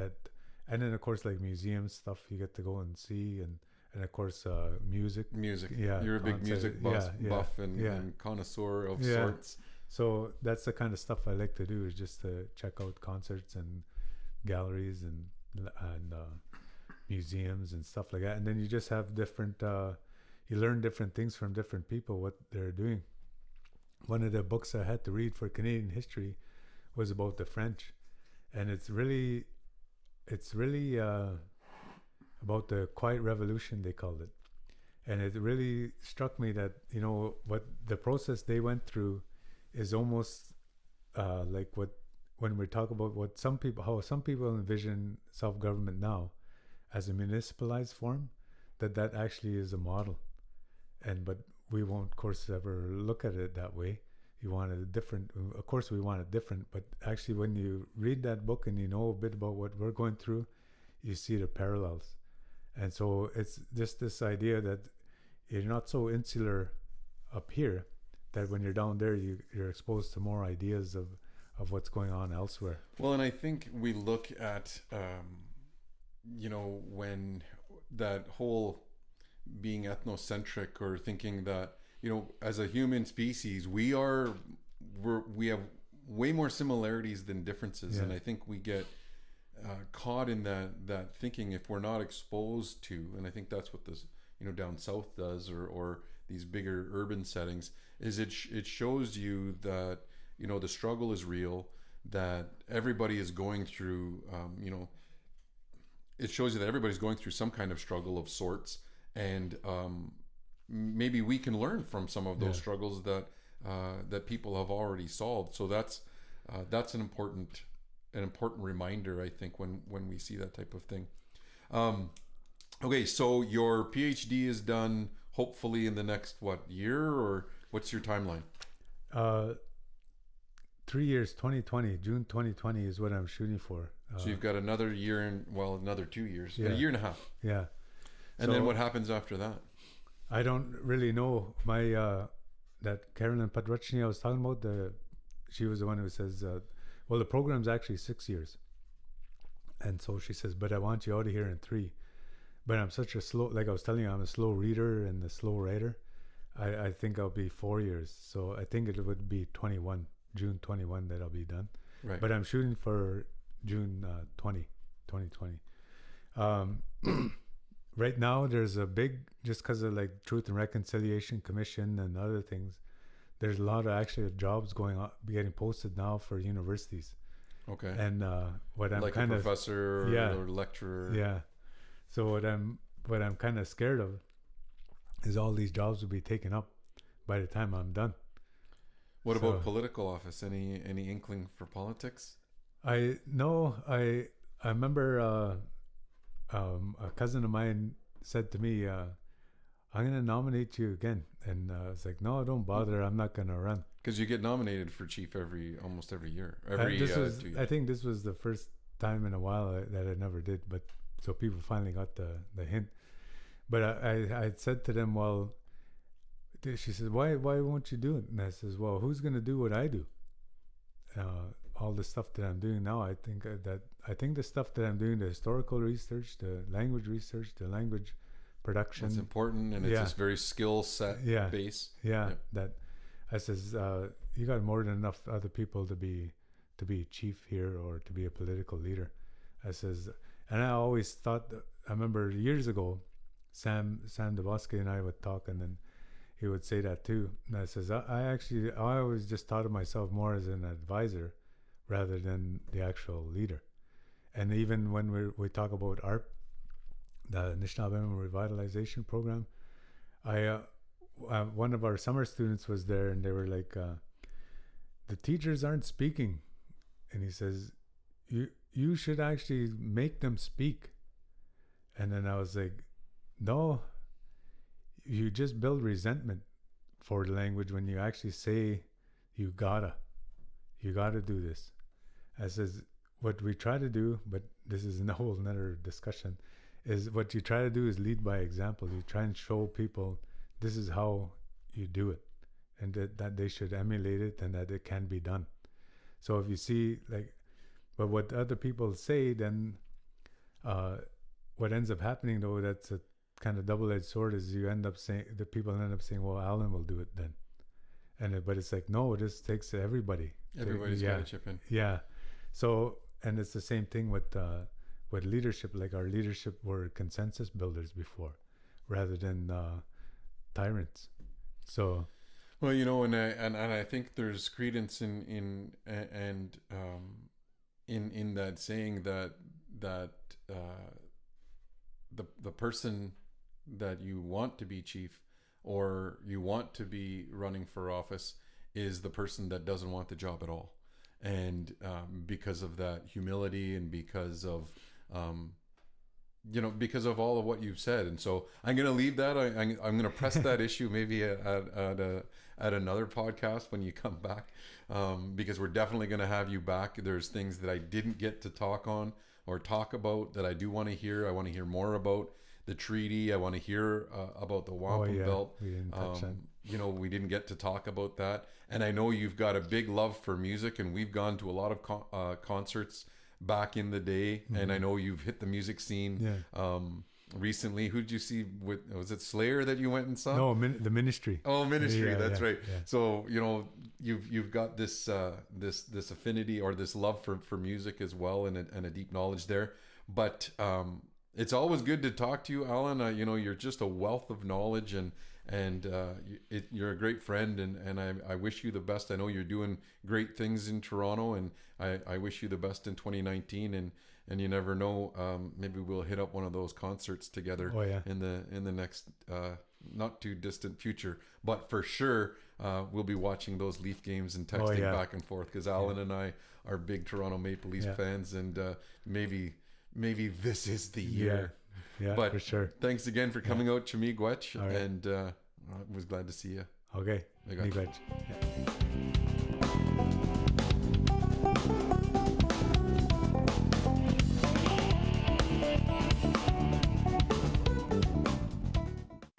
and then of course like museum stuff you get to go and see, and of course music. Yeah, you're a big music buff and connoisseur of sorts. So that's the kind of stuff I like to do, is just to check out concerts and galleries and museums and stuff like that. And then you just have different, you learn different things from different people, what they're doing. One of the books I had to read for Canadian history was about the French. And it's really about the Quiet Revolution, they called it. And it really struck me that, you know, what the process they went through is almost like what, when we talk about what some people, how some people envision self-government now as a municipalized form, that actually is a model. But we won't, of course, ever look at it that way. You want it different. Of course, we want it different. But actually, when you read that book and you know a bit about what we're going through, you see the parallels. And so it's just this idea that you're not so insular up here, that when you're down there, you're exposed to more ideas of what's going on elsewhere. Well, and I think we look at, you know, when that whole being ethnocentric, or thinking that, you know, as a human species, we have way more similarities than differences. And I think we get caught in that thinking if we're not exposed to, and I think that's what this, you know, down south does, or these bigger urban settings, is it shows you that, you know, the struggle is real, that everybody is going through, you know, it shows you that everybody's going through some kind of struggle of sorts, and maybe we can learn from some of those struggles that people have already solved. So that's an important reminder, I think, when we see that type of thing. Okay, so your PhD is done hopefully in the next year, or what's your timeline? 3 years, 2020, June 2020 is what I'm shooting for. So you've got another year and another 2 years, a year and a half. Yeah. And then what happens after that? I don't really know. My that Carolyn Podruchny I was talking about, she was the one who says, well, the program's actually 6 years. And so she says, but I want you out of here in 3. But I'm such a slow, like I was telling you, I'm a slow reader and a slow writer. I think I'll be 4 years. So I think it would be June 21 that I'll be done. Right. But I'm shooting for June 2020. Right now, there's a big, just because of like Truth and Reconciliation Commission and other things, there's a lot of actually jobs going on, getting posted now for universities. Okay. And what I'm like kind a professor or lecturer. Yeah. So what I'm kind of scared of is all these jobs will be taken up by the time I'm done. What about political office? Any inkling for politics? I remember a cousin of mine said to me, I'm going to nominate you again. And I was like, no, don't bother. I'm not going to run. Because you get nominated for chief almost every year. 2 years. I think this was the first time in a while that I never did. But so people finally got the hint. But I said to them, well, she said, why won't you do it? And I says, well, who's going to do what I do? All the stuff that I'm doing now, I think the stuff that I'm doing, the historical research, the language research, the language production, it's important, and it's this very skill set base. Yeah, that I says you got more than enough other people to be chief here or to be a political leader. I says, and I always thought, I remember years ago, Sam DeBosque and I would talk, and then he would say that too. And I says, I always just thought of myself more as an advisor rather than the actual leader. And even when we talk about ARP, the Anishinaabe Revitalization Program, one of our summer students was there, and they were like, the teachers aren't speaking. And he says, you should actually make them speak. And then I was like, no, you just build resentment for the language when you actually say you gotta do this. I says, what we try to do, but this is a whole nother discussion, is what you try to do is lead by example. You try and show people this is how you do it, and that they should emulate it, and that it can be done. So if you see, like, but what other people say, then what ends up happening, though, that's a kind of double-edged sword, is you end up saying, the people end up saying, well, Alan will do it then. But it's like, no, this takes everybody. Everybody's got to chip in. Yeah. So, and it's the same thing with with leadership, like our leadership were consensus builders before, rather than tyrants. So, well, you know, and I think there's credence in that saying that the person that you want to be chief, or you want to be running for office, is the person that doesn't want the job at all. And because of that humility, and because of because of all of what you've said. And so I'm going to leave that. I'm going to press that issue maybe at another podcast when you come back, because we're definitely going to have you back. There's things that I didn't get to talk on or talk about that I do want to hear. I want to hear more about the treaty. I want to hear about the wampum belt. We didn't touch that. We didn't get to talk about that. And I know you've got a big love for music, and we've gone to a lot of concerts back in the day. Mm-hmm. And I know you've hit the music scene recently. Who did you see with? Was it Slayer that you went and saw? No, the Ministry. Oh, Ministry. That's right. Yeah. So you've got this this affinity, or this love for music as well, and a deep knowledge there. But it's always good to talk to you, Alan. You're just a wealth of knowledge, and you're a great friend, and I wish you the best. I know you're doing great things in Toronto, and I wish you the best in 2019, and you never know, maybe we'll hit up one of those concerts together in the next not too distant future. But for sure, we'll be watching those Leaf games and texting back and forth, because Alan and I are big Toronto Maple Leafs fans, and maybe this is the year. Yeah, but for sure. Thanks again for coming out, Chimigwech, and I was glad to see you. Okay, Miigwech. Yeah.